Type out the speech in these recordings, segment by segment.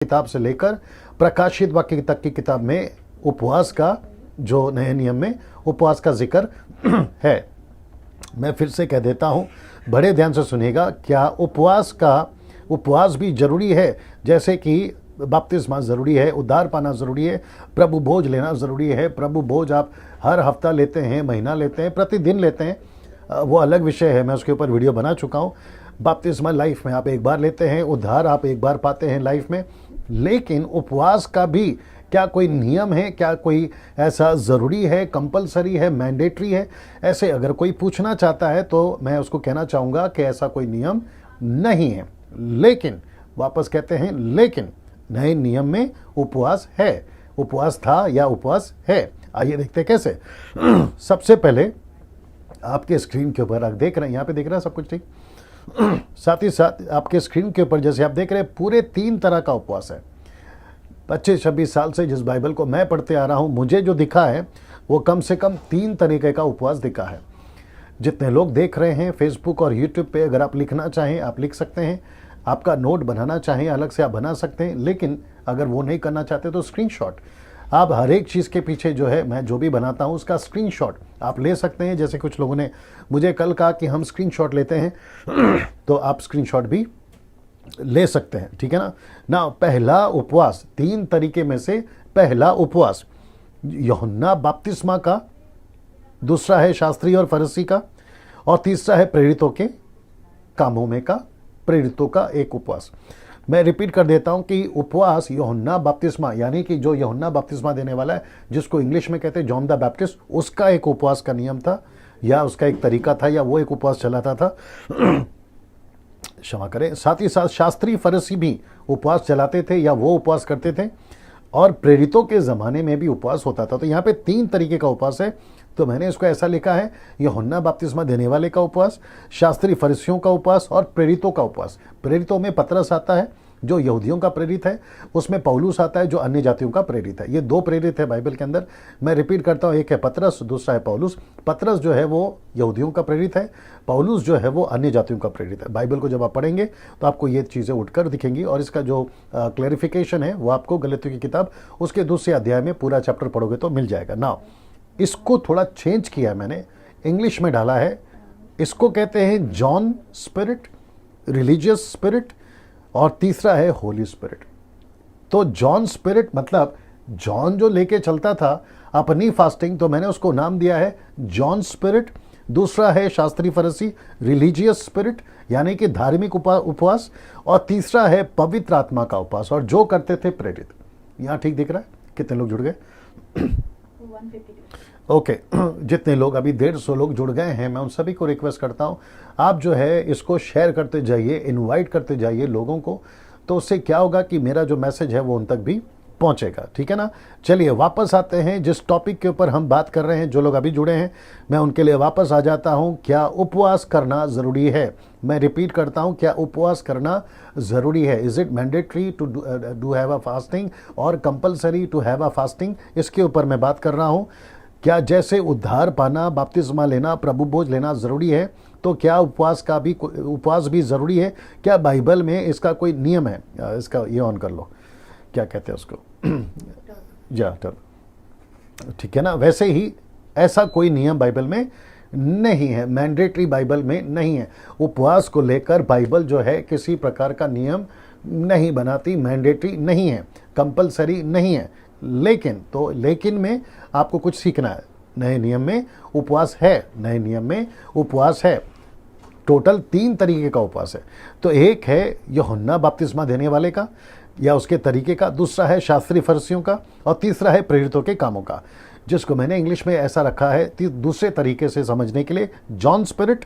किताब से लेकर प्रकाशित वाक्य तक की किताब में उपवास का, जो नए नियम में उपवास का जिक्र है। मैं फिर से कह देता हूं, बड़े ध्यान से सुनिएगा। क्या उपवास भी जरूरी है? जैसे कि बपतिस्मा जरूरी है, उद्धार पाना जरूरी है, प्रभु भोज लेना जरूरी है। प्रभु भोज आप हर हफ्ता लेते हैं, महीना लेते हैं, प्रतिदिन लेते हैं, वो अलग विषय है, मैं उसके ऊपर वीडियो बना चुका हूँ। बपतिस्मा लाइफ में आप एक बार लेते हैं, उद्धार आप एक बार पाते हैं लाइफ में। लेकिन उपवास का भी क्या कोई नियम है? क्या कोई ऐसा ज़रूरी है, कंपलसरी है, मैंडेटरी है? ऐसे अगर कोई पूछना चाहता है तो मैं उसको कहना चाहूँगा कि ऐसा कोई नियम नहीं है। लेकिन वापस कहते हैं, लेकिन नए नियम में उपवास है, उपवास था या उपवास है। आइए देखते हैं कैसे। सबसे पहले आपके स्क्रीन के ऊपर आप देख रहे हैं, यहाँ पे देख रहे हैं सब कुछ ठीक। साथ ही साथ आपके स्क्रीन के ऊपर जैसे आप देख रहे हैं, पूरे 3 तरह का उपवास है। 25-26 साल से जिस बाइबल को मैं पढ़ते आ रहा हूँ, मुझे जो दिखा है वो कम से कम 3 तरीके का उपवास दिखा है। जितने लोग देख रहे हैं फेसबुक और यूट्यूब पे, अगर आप लिखना चाहें आप लिख सकते हैं, आपका नोट बनाना चाहें अलग से आप बना सकते हैं। लेकिन अगर वो नहीं करना चाहते तो स्क्रीनशॉट, आप हर एक चीज़ के पीछे जो है मैं जो भी बनाता हूँ उसका स्क्रीनशॉट आप ले सकते हैं। जैसे कुछ लोगों ने मुझे कल कहा कि हम स्क्रीनशॉट लेते हैं, तो आप स्क्रीनशॉट भी ले सकते हैं, ठीक है ना। पहला उपवास, 3 तरीके में से पहला उपवास यूहन्ना बपतिस्मा का, दूसरा है शास्त्री और फरीसी का, और तीसरा है प्रेरितों के कामों में का, प्रेरितों का एक उपवास। मैं रिपीट कर देता हूं कि उपवास यूहन्ना बपतिस्मा, यानी कि जो यूहन्ना बपतिस्मा देने वाला है, जिसको इंग्लिश में कहते हैं जॉन द बैप्टिस्ट, उसका एक उपवास का नियम था या उसका एक तरीका था या वो एक उपवास चलाता था। क्षमा करें। साथ ही साथ शास्त्री फरीसी भी उपवास चलाते थे या वो उपवास करते थे, और प्रेरितों के ज़माने में भी उपवास होता था। तो यहाँ पे 3 तरीके का उपवास है। तो मैंने इसको ऐसा लिखा है, यूहन्ना बपतिस्मा देने वाले का उपवास, शास्त्री फरीसियों का उपवास और प्रेरितों का उपवास। प्रेरितों में पतरस आता है जो यहूदियों का प्रेरित है, उसमें पौलुस आता है जो अन्य जातियों का प्रेरित है। ये 2 प्रेरित है बाइबल के अंदर। मैं रिपीट करता हूँ, एक है पतरस, दूसरा है पौलुस। पतरस जो है वो यहूदियों का प्रेरित है, पौलुस जो है वो अन्य जातियों का प्रेरित है। बाइबल को जब आप पढ़ेंगे तो आपको ये चीज़ें उठकर दिखेंगी, और इसका जो क्लैरिफिकेशन है वो आपको गलातियों की किताब उसके 2 अध्याय में पूरा चैप्टर पढ़ोगे तो मिल जाएगा ना। इसको थोड़ा चेंज किया मैंने, इंग्लिश में डाला है। इसको कहते हैं जॉन स्पिरिट, रिलीजियस स्पिरिट, और तीसरा है होली स्पिरिट। तो जॉन स्पिरिट मतलब जॉन जो लेके चलता था अपनी फास्टिंग, तो मैंने उसको नाम दिया है जॉन स्पिरिट। दूसरा है शास्त्री फरीसी, रिलीजियस स्पिरिट, यानी कि धार्मिक उपवास, और तीसरा है पवित्र आत्मा का उपवास, और जो करते थे प्रेरित। यहाँ ठीक दिख रहा है? कितने लोग जुड़ गए? 152। ओके जितने लोग अभी 150 लोग जुड़ गए हैं, मैं उन सभी को रिक्वेस्ट करता हूं, आप जो है इसको शेयर करते जाइए, इनवाइट करते जाइए लोगों को। तो उससे क्या होगा कि मेरा जो मैसेज है वो उन तक भी पहुंचेगा, ठीक है ना। चलिए वापस आते हैं जिस टॉपिक के ऊपर हम बात कर रहे हैं। जो लोग अभी जुड़े हैं मैं उनके लिए वापस आ जाता हूं। क्या उपवास करना ज़रूरी है? मैं रिपीट करता हूं, क्या उपवास करना ज़रूरी है? Is it mandatory to do have a fasting और compulsory to have a fasting? इसके ऊपर मैं बात कर रहा हूँ। क्या जैसे उद्धार पाना, बपतिस्मा लेना, प्रभु भोज लेना ज़रूरी है, तो क्या उपवास भी ज़रूरी है? क्या बाइबल में इसका कोई नियम है? इसका ये ऑन कर लो, क्या कहते हैं उसको, या ठीक है ना। वैसे ही ऐसा कोई नियम बाइबल में नहीं है, मैंडेटरी बाइबल में नहीं है। उपवास को लेकर बाइबल जो है किसी प्रकार का नियम नहीं बनाती, मैंडेटरी नहीं है, कंपलसरी नहीं है। लेकिन में आपको कुछ सीखना है। नए नियम में उपवास है, नए नियम में उपवास है। टोटल 3 तरीके का उपवास है। तो एक है यूहन्ना बपतिस्मा देने वाले का या उसके तरीके का, दूसरा है शास्त्री फरीसियों का, और तीसरा है प्रेरितों के कामों का, जिसको मैंने इंग्लिश में ऐसा रखा है दूसरे तरीके से समझने के लिए, John spirit,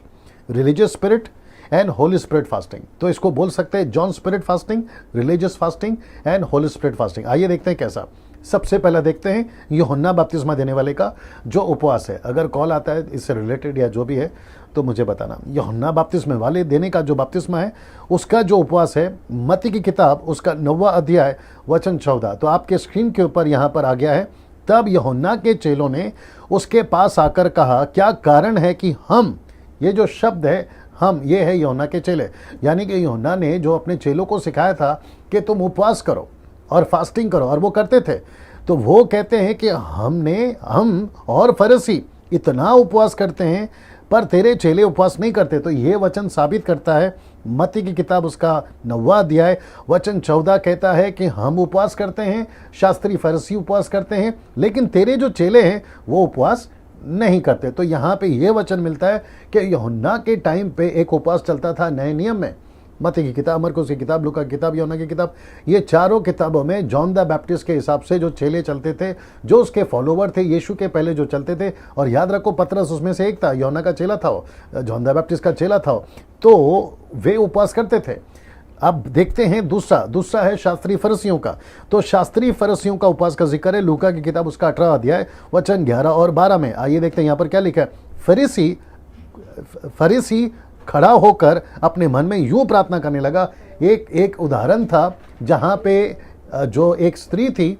religious spirit and Holi spirit fasting. तो इसको बोल सकते हैं John spirit fasting, religious fasting and Holi spirit fasting. आइए देखते हैं कैसा। सबसे पहला देखते हैं यूहन्ना बपतिस्मा देने वाले का जो उपवास है। अगर कॉल आता है इससे रिलेटेड या जो भी है तो मुझे बताना। यूहन्ना बपतिस्मा वाले देने का जो बपतिस्मा है उसका जो उपवास है, मत्ती की किताब उसका 9वां अध्याय वचन 14। तो आपके स्क्रीन के ऊपर यहाँ पर आ गया है। तब यूहन्ना के चेलों ने उसके पास आकर कहा, क्या कारण है कि हम, ये जो शब्द है हम, ये है यूहन्ना के चेले, यानी कि यूहन्ना ने जो अपने चेलों को सिखाया था कि तुम उपवास करो, और फास्टिंग करो, और वो करते थे। तो वो कहते हैं कि हम और फरीसी इतना उपवास करते हैं पर तेरे चेले उपवास नहीं करते। तो ये वचन साबित करता है, मत्ती की किताब उसका 9वां अध्याय वचन 14 कहता है कि हम उपवास करते हैं, शास्त्री फरीसी उपवास करते हैं, लेकिन तेरे जो चेले हैं वो उपवास नहीं करते। तो यहाँ पे ये वचन मिलता है कि यूहन्ना के टाइम पे एक उपवास चलता था नए नियम में। मत्ती की किताब, मरकुस की किताब, लूका की किताब, यूहन्ना की किताब, ये चारों किताबों में जॉन द बैप्टिस्ट के हिसाब से जो चेले चलते थे, जो उसके फॉलोवर थे, यीशु के पहले जो चलते थे, और याद रखो पतरस उसमें से एक था, यूहन्ना का चेला था वो, जॉन द बैप्टिस्ट का चेला था वो, तो वे उपवास करते थे। अब देखते हैं दूसरा है शास्त्री फरीसियों का। तो शास्त्री फरीसियों का उपवास का जिक्र है लूका की किताब उसका 18 अध्याय वचन 11 और 12 में। आइए देखते हैं यहाँ पर क्या लिखा है। फरीसी खड़ा होकर अपने मन में यूं प्रार्थना करने लगा। एक उदाहरण था जहां पे जो एक स्त्री थी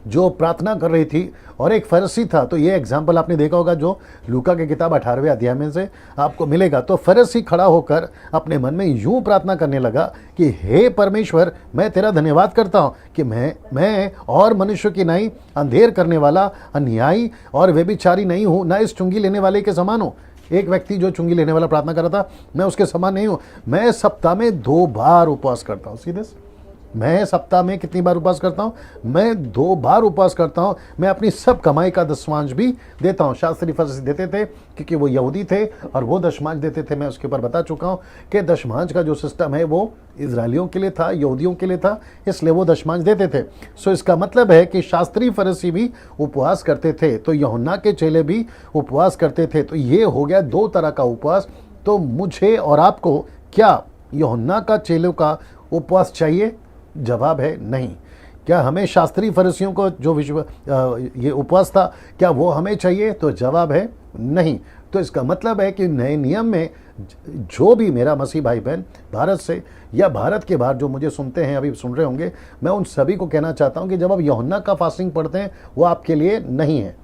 जो प्रार्थना कर रही थी और एक फरीसी था। तो ये एग्जाम्पल आपने देखा होगा जो लूका की किताब 18वें अध्याय में से आपको मिलेगा। तो फरीसी खड़ा होकर अपने मन में यूं प्रार्थना करने लगा कि हे परमेश्वर, मैं तेरा धन्यवाद करता हूं कि मैं और मनुष्य की नाई अंधेर करने वाला, अन्यायी और व्यभिचारी नहीं हूं, न इस चुंगी लेने वाले के समान हूं। एक व्यक्ति जो चुंगी लेने वाला प्रार्थना कर रहा था, मैं उसके समान नहीं हूं। मैं सप्ताह में 2 बार उपवास करता हूं। सीधे मैं सप्ताह में कितनी बार उपवास करता हूं? मैं 2 बार उपवास करता हूं। मैं अपनी सब कमाई का दशमांश भी देता हूं। शास्त्री फरीसी देते थे क्योंकि वो यहूदी थे और वो दशमांश देते थे। मैं उसके ऊपर बता चुका हूं कि दशमांश का जो सिस्टम है वो इजरायलियों के लिए था, यहूदियों के लिए था, इसलिए वो दशमांश देते थे। सो इसका मतलब है कि शास्त्री फरीसी भी उपवास करते थे, तो यूहन्ना के चेले भी उपवास करते थे। तो ये हो गया 2 तरह का उपवास। तो मुझे और आपको क्या यूहन्ना का चेलों का उपवास चाहिए? जवाब है नहीं। क्या हमें शास्त्री फरीसियों को जो ये उपवास था, क्या वो हमें चाहिए? तो जवाब है नहीं। तो इसका मतलब है कि नए नियम में जो भी मेरा मसीह भाई बहन भारत से या भारत के बाहर जो मुझे सुनते हैं, अभी सुन रहे होंगे, मैं उन सभी को कहना चाहता हूं कि जब आप यूहन्ना का फास्टिंग पढ़ते हैं वो आपके लिए नहीं है।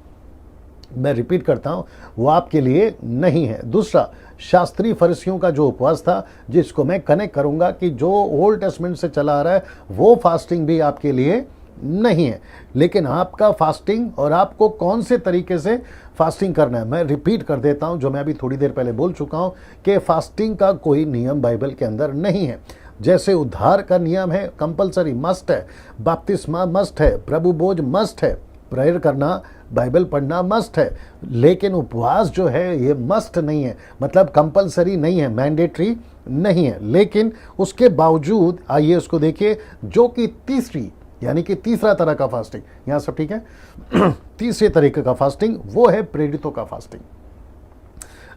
मैं रिपीट करता हूं, वो आपके लिए नहीं है। दूसरा, शास्त्री फरीसियों का जो उपवास था, जिसको मैं कनेक्ट करूंगा कि जो ओल्ड टेस्टमेंट से चला आ रहा है, वो फास्टिंग भी आपके लिए नहीं है। लेकिन आपका फास्टिंग और आपको कौन से तरीके से फास्टिंग करना है, मैं रिपीट कर देता हूं जो मैं अभी थोड़ी देर पहले बोल चुका हूं कि फास्टिंग का कोई नियम बाइबल के अंदर नहीं है। जैसे उद्धार का नियम है, कंपलसरी मस्ट है, बपतिस्मा मस्ट है, प्रभु भोज मस्ट है, प्रेयर करना, बाइबल पढ़ना मस्ट है। लेकिन उपवास जो है ये मस्ट नहीं है, मतलब कंपलसरी नहीं है, मैंडेटरी नहीं है। लेकिन उसके बावजूद आइए उसको देखिए, जो कि तीसरी यानी कि तीसरा तरह का फास्टिंग, यहाँ सब ठीक है तीसरे तरीके का फास्टिंग वो है प्रेरितों का फास्टिंग।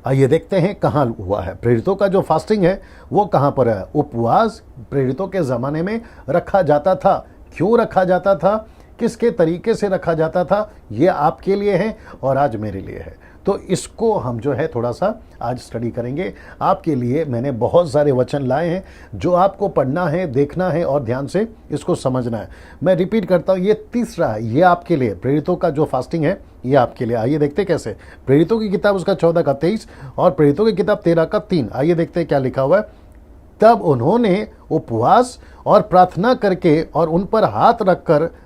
आइए देखते हैं कहाँ हुआ है प्रेरितों का जो फास्टिंग है, वो कहाँ पर है। उपवास प्रेरितों के ज़माने में रखा जाता था। क्यों रखा जाता था, किसके तरीके से रखा जाता था, ये आपके लिए है और आज मेरे लिए है। तो इसको हम जो है थोड़ा सा आज स्टडी करेंगे। आपके लिए मैंने बहुत सारे वचन लाए हैं जो आपको पढ़ना है, देखना है और ध्यान से इसको समझना है। मैं रिपीट करता हूँ, ये तीसरा है, ये आपके लिए प्रेरितों का जो फास्टिंग है ये आपके लिए। आइए देखते कैसे। प्रेरितों की किताब उसका 14 का 23 और प्रेरितों की किताब 13 का 3। आइए देखते क्या लिखा हुआ है। तब उन्होंने उपवास और प्रार्थना करके और उन पर हाथ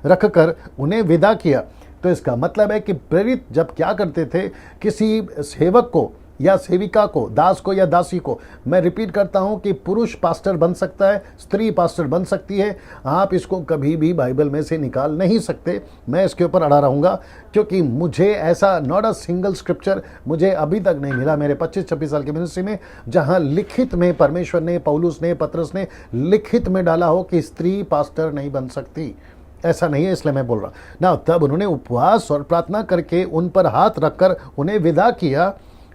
रखकर उन्हें विदा किया। तो इसका मतलब है कि प्रेरित जब क्या करते थे, किसी सेवक को या सेविका को, दास को या दासी को, मैं रिपीट करता हूं कि पुरुष पास्टर बन सकता है, स्त्री पास्टर बन सकती है। आप इसको कभी भी बाइबल में से निकाल नहीं सकते। मैं इसके ऊपर अड़ा रहूंगा क्योंकि मुझे ऐसा नॉट अ सिंगल स्क्रिप्चर मुझे अभी तक नहीं मिला मेरे 25-26 साल की मिनिस्ट्री में जहां लिखित में परमेश्वर ने, पौलुस ने, पतरस ने लिखित में डाला हो कि स्त्री पास्टर नहीं बन सकती। ऐसा नहीं है, इसलिए मैं बोल रहा ना। तब उन्होंने उपवास और प्रार्थना करके उन पर हाथ रखकर उन्हें विदा किया।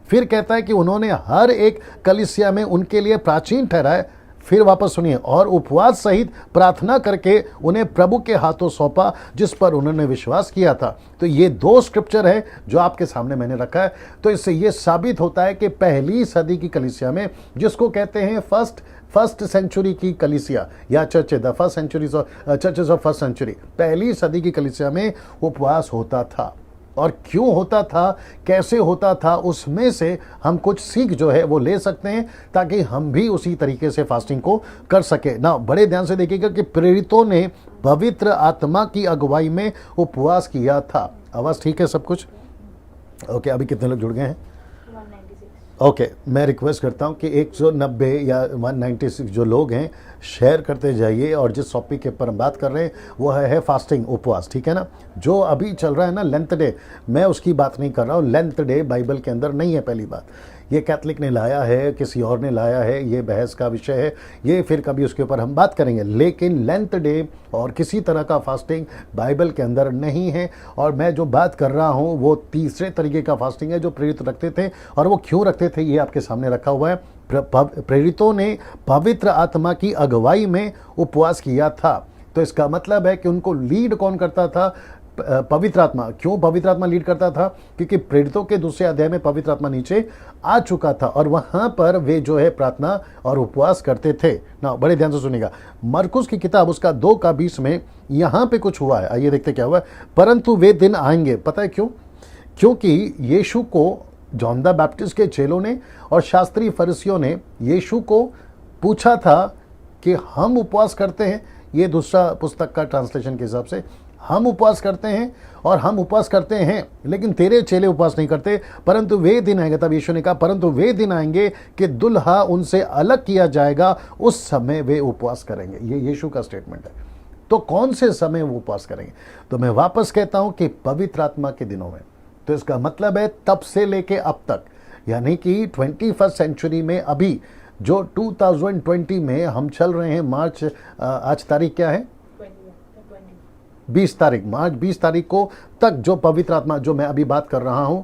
फिर कहता है कि उन्होंने हर एक कलीसिया में उनके लिए प्राचीन ठहराए। फिर वापस सुनिए, और उपवास सहित प्रार्थना करके उन्हें प्रभु के हाथों सौंपा जिस पर उन्होंने विश्वास किया था। तो ये 2 स्क्रिप्चर है जो आपके सामने मैंने रखा है। तो इससे ये साबित होता है कि पहली सदी की कलीसिया में, जिसको कहते हैं फर्स्ट सेंचुरी की कलीसिया या church, the first centuries of churches of first century, पहली सदी की कलीसिया में उपवास होता था। और क्यों होता था, कैसे होता था, उसमें से हम कुछ सीख जो है वो ले सकते हैं ताकि हम भी उसी तरीके से फास्टिंग को कर सके ना। बड़े ध्यान से देखिएगा कि प्रेरितों ने पवित्र आत्मा की अगुवाई में उपवास किया था। आवाज़ ठीक है सब कुछ? ओके, अभी कितने लोग जुड़ गए हैं? 196. ओके, मैं रिक्वेस्ट करता हूं कि 190 या 196 जो लोग हैं शेयर करते जाइए। और जिस टॉपिक के ऊपर हम बात कर रहे हैं वो है फास्टिंग, उपवास, ठीक है ना। जो अभी चल रहा है ना लेंथ डे, मैं उसकी बात नहीं कर रहा हूँ। लेंथ डे बाइबल के अंदर नहीं है। पहली बात, ये कैथलिक ने लाया है, किसी और ने लाया है, ये बहस का विषय है, ये फिर कभी उसके ऊपर हम बात करेंगे। लेकिन लेंथ डे और किसी तरह का फास्टिंग बाइबल के अंदर नहीं है। और मैं जो बात कर रहा हूँ वो तीसरे तरीके का फास्टिंग है जो प्रेरित रखते थे। और वो क्यों रखते थे ये आपके सामने रखा हुआ है। प्रेरितों ने पवित्र आत्मा की अगुवाई में उपवास किया था। तो इसका मतलब है कि उनको लीड कौन करता था? पवित्र आत्मा। क्यों पवित्र आत्मा लीड करता था? क्योंकि प्रेरितों के दूसरे अध्याय में पवित्र आत्मा नीचे आ चुका था और वहां पर वे जो है प्रार्थना और उपवास करते थे ना। बड़े ध्यान से सुनिएगा, मरकुस की किताब उसका 2:20 में यहां पे कुछ हुआ है। आइए देखते क्या हुआ है। परंतु वे दिन आएंगे, पता है क्यों? क्योंकि यीशु को जॉन द बैप्टिस्ट के चेलों ने और शास्त्री फरीसियों ने यीशु को पूछा था कि हम उपवास करते हैं, ये दूसरा पुस्तक का ट्रांसलेशन के हिसाब से, हम उपवास करते हैं और हम उपवास करते हैं लेकिन तेरे चेले उपवास नहीं करते। परंतु वे दिन आएंगे, तब यीशु ने कहा परंतु वे दिन आएंगे कि दुल्हा उनसे अलग किया जाएगा, उस समय वे उपवास करेंगे। ये यीशु का स्टेटमेंट है। तो कौन से समय वो उपवास करेंगे? तो मैं वापस कहता हूं कि पवित्र आत्मा के दिनों में। तो इसका मतलब है तब से लेके अब तक, यानी कि 21st सेंचुरी में, अभी जो 2020 में हम चल रहे हैं, मार्च, आज तारीख क्या है? 20 तारीख, मार्च 20 तारीख को तक जो पवित्र आत्मा, जो मैं अभी बात कर रहा हूं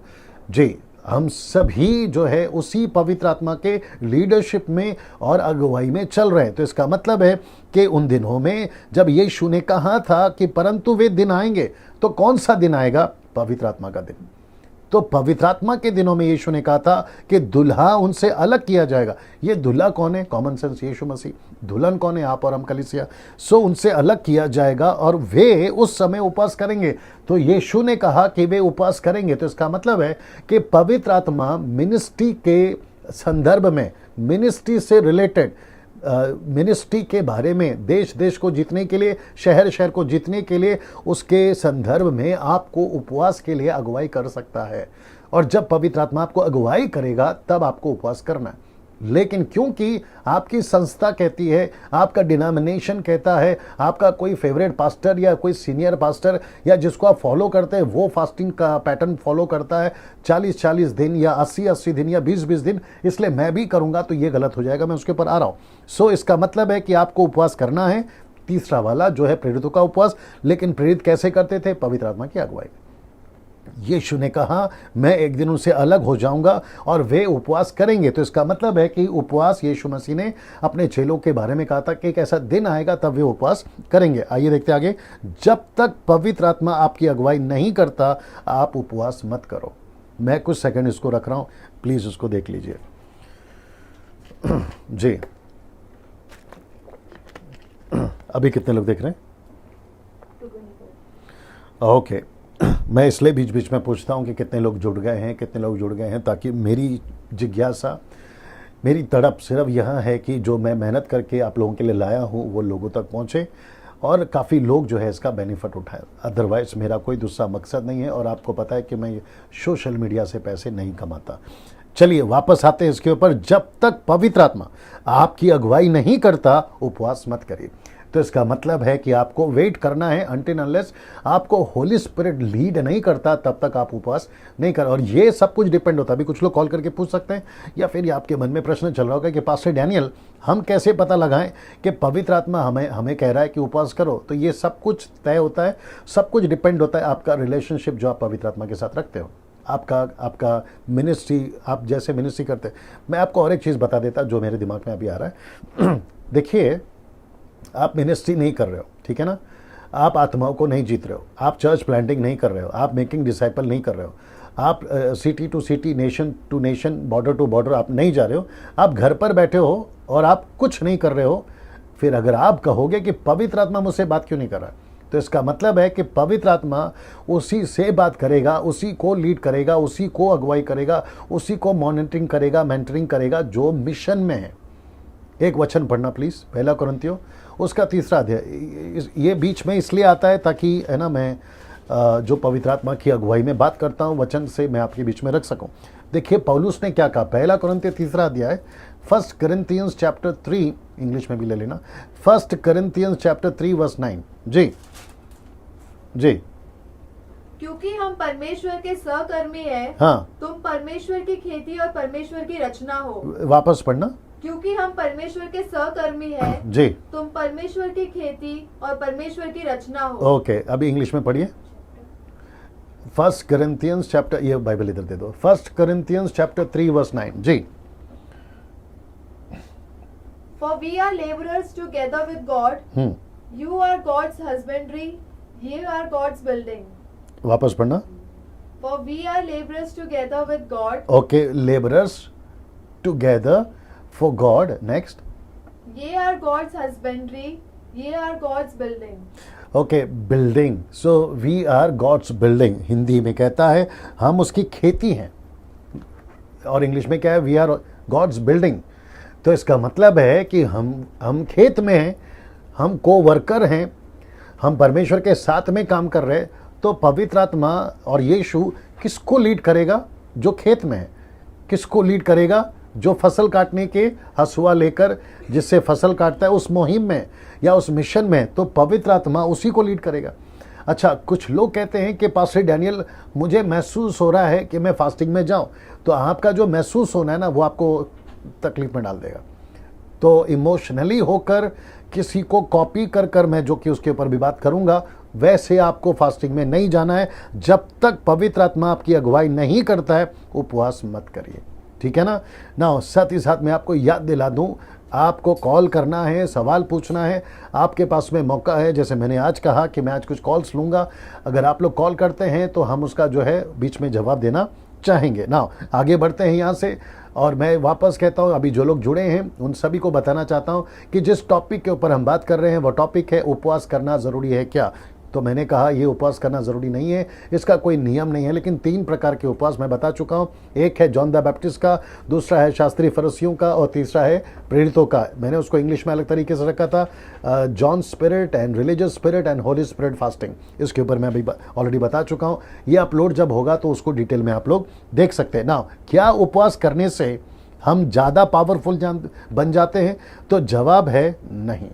जी, हम सभी जो है उसी पवित्र आत्मा के लीडरशिप में और अगुवाई में चल रहे हैं। तो इसका मतलब है कि उन दिनों में जब यीशु ने कहा था कि परंतु वे दिन आएंगे, तो कौन सा दिन आएगा? पवित्र आत्मा का दिन। तो पवित्र आत्मा के दिनों में यीशु ने कहा था कि दुल्हा उनसे अलग किया जाएगा। ये दुल्हा कौन है? कॉमन सेंस, यीशु मसीह। दुल्हन कौन है? आप और हम, कलीसिया। सो उनसे अलग किया जाएगा और वे उस समय उपवास करेंगे। तो यीशु ने कहा कि वे उपवास करेंगे। तो इसका मतलब है कि पवित्र आत्मा मिनिस्ट्री के संदर्भ में, मिनिस्ट्री से रिलेटेड, मिनिस्ट्री के बारे में, देश देश को जीतने के लिए, शहर शहर को जीतने के लिए, उसके संदर्भ में आपको उपवास के लिए अगुवाई कर सकता है। और जब पवित्र आत्मा आपको अगुवाई करेगा तब आपको उपवास करना है। लेकिन क्योंकि आपकी संस्था कहती है, आपका डिनोमिनेशन कहता है, आपका कोई फेवरेट पास्टर या कोई सीनियर पास्टर या जिसको आप फॉलो करते हैं वो फास्टिंग का पैटर्न फॉलो करता है 40-40 दिन या 80-80 दिन या 20-20 दिन, इसलिए मैं भी करूंगा, तो ये गलत हो जाएगा। मैं उसके ऊपर आ रहा हूं। सो इसका मतलब है कि आपको उपवास करना है, तीसरा वाला जो है प्रेरितों का उपवास। लेकिन प्रेरित कैसे करते थे? पवित्र आत्मा की अगुवाई। यीशु ने कहा मैं एक दिन उनसे अलग हो जाऊंगा और वे उपवास करेंगे। तो इसका मतलब है कि उपवास यीशु मसीह ने अपने चेलों के बारे में कहा था कि एक ऐसा दिन आएगा तब वे उपवास करेंगे। आइए देखते आगे। जब तक पवित्र आत्मा आपकी अगुवाई नहीं करता आप उपवास मत करो। मैं कुछ सेकंड इसको रख रहा हूं, प्लीज उसको देख लीजिए जी। अभी कितने लोग देख रहे हैं? 224. ओके, मैं इसलिए बीच बीच में पूछता हूं कि कितने लोग जुड़ गए हैं, कितने लोग जुड़ गए हैं, ताकि मेरी जिज्ञासा, मेरी तड़प सिर्फ यह है कि जो मैं मेहनत करके आप लोगों के लिए लाया हूं वो लोगों तक पहुंचे और काफ़ी लोग जो है इसका बेनिफिट उठाए। अदरवाइज मेरा कोई दूसरा मकसद नहीं है। और आपको पता है कि मैं सोशल मीडिया से पैसे नहीं कमाता। चलिए वापस आते हैं इसके ऊपर। जब तक पवित्र आत्मा आपकी अगुवाई नहीं करता उपवास मत करिए। तो इसका मतलब है कि आपको वेट करना है अनटिल अनलेस आपको होली स्पिरिट लीड नहीं करता, तब तक आप उपवास नहीं कर। और ये सब कुछ डिपेंड होता है। अभी कुछ लोग कॉल करके पूछ सकते हैं या फिर आपके मन में प्रश्न चल रहा होगा कि पास्टर डैनियल हम कैसे पता लगाएं कि पवित्र आत्मा हमें कह रहा है कि उपवास करो। तो ये सब कुछ तय होता है, सब कुछ डिपेंड होता है आपका रिलेशनशिप जो आप पवित्र आत्मा के साथ रखते हो, आपका मिनिस्ट्री, आप जैसे मिनिस्ट्री करते हैं। मैं आपको और एक चीज़ बता देता जो मेरे दिमाग में अभी आ रहा है। देखिए, आप मिनिस्ट्री नहीं कर रहे हो, ठीक है ना, आप आत्माओं को नहीं जीत रहे हो, आप चर्च प्लांटिंग नहीं कर रहे हो, आप मेकिंग डिसाइपल नहीं कर रहे हो, आप city to city, nation to nation, border to border आप नहीं जा रहे हो, आप घर पर बैठे हो और आप कुछ नहीं कर रहे हो। फिर अगर आप कहोगे कि पवित्र आत्मा मुझसे बात क्यों नहीं कर रहा है, तो इसका मतलब है कि पवित्र आत्मा उसी से बात करेगा, उसी को लीड करेगा, उसी को अगुवाई करेगा, उसी को मॉनिटरिंग करेगा, मेंटरिंग करेगा जो मिशन में है। एक वचन पढ़ना प्लीज, पहला कुरिन्थियों उसका 3 अध्याय। ये बीच में इसलिए आता है ताकि है ना मैं जो पवित्र आत्मा की अगुवाई में बात करता हूँ वचन से मैं आपके बीच में रख सकूं। देखिए पौलुस ने क्या कहा, पहला कुरिन्थियों 3 अध्याय, 1 Corinthians chapter 3, इंग्लिश में भी ले लेना, 1 Corinthians chapter 3 verse 9। जी जी क्योंकि हम परमेश्वर के सहकर्मी हैं, हाँ, तुम परमेश्वर की खेती और परमेश्वर की रचना हो। वापस पढ़ना। क्योंकि हम परमेश्वर के सहकर्मी हैं, जी तुम परमेश्वर की खेती और परमेश्वर की रचना हो। ओके, अभी इंग्लिश में पढ़िए। 1 Corinthians चैप्टर, ये बाइबल इधर दे दो, 1 Corinthians chapter 3 verse 9। Ji For we are laborers together with God. You are God's husbandry, ye are God's building. वापस पढ़ना। For we are laborers together with God. Okay, labourers together for God, next. Ye are God's husbandry, ye are God's building. Okay, building, so we are God's building, Hindi में कहता है हम उसकी खेती हैं, और इंग्लिश में क्या है, वी आर गॉड्स बिल्डिंग। तो इसका मतलब है कि हम खेत में हैं, हम को वर्कर हैं, हम परमेश्वर के साथ में काम कर रहे हैं। तो पवित्र आत्मा और यीशु किसको लीड करेगा? जो खेत में है। किसको लीड करेगा? जो फसल काटने के हसुआ लेकर जिससे फसल काटता है उस मुहिम में या उस मिशन में, तो पवित्र आत्मा उसी को लीड करेगा। अच्छा, कुछ लोग कहते हैं कि पास्टर डैनियल मुझे महसूस हो रहा है कि मैं फास्टिंग में जाऊं, तो आपका जो महसूस होना है ना वो आपको तकलीफ में डाल देगा। तो इमोशनली होकर किसी को कॉपी कर कर, मैं जो कि उसके ऊपर भी बात करूंगा, वैसे आपको फास्टिंग में नहीं जाना है। जब तक पवित्र आत्मा आपकी अगुवाई नहीं करता है उपवास मत करिए, ठीक है ना। साथ ही साथ मैं आपको याद दिला दूं, आपको कॉल करना है, सवाल पूछना है, आपके पास में मौका है। जैसे मैंने आज कहा कि मैं आज कुछ कॉल्स लूँगा, अगर आप लोग कॉल करते हैं तो हम उसका जो है बीच में जवाब देना चाहेंगे ना। आगे बढ़ते हैं यहाँ से, और मैं वापस कहता हूँ, अभी जो लोग जुड़े हैं उन सभी को बताना चाहता हूँ कि जिस टॉपिक के ऊपर हम बात कर रहे हैं वो टॉपिक है उपवास करना ज़रूरी है क्या। तो मैंने कहा ये उपवास करना ज़रूरी नहीं है, इसका कोई नियम नहीं है, लेकिन 3 प्रकार के उपवास मैं बता चुका हूँ। एक है जॉन द बैप्टिस्ट का, दूसरा है शास्त्री फरीसियों का, और तीसरा है प्रेरितों का। मैंने उसको इंग्लिश में अलग तरीके से रखा था, John spirit and religious spirit and Holi spirit fasting. इसके ऊपर मैं अभी ऑलरेडी बता चुका हूँ। ये अपलोड जब होगा तो उसको डिटेल में आप लोग देख सकते हैं ना। क्या उपवास करने से हम ज़्यादा पावरफुल बन जाते हैं? तो जवाब है नहीं।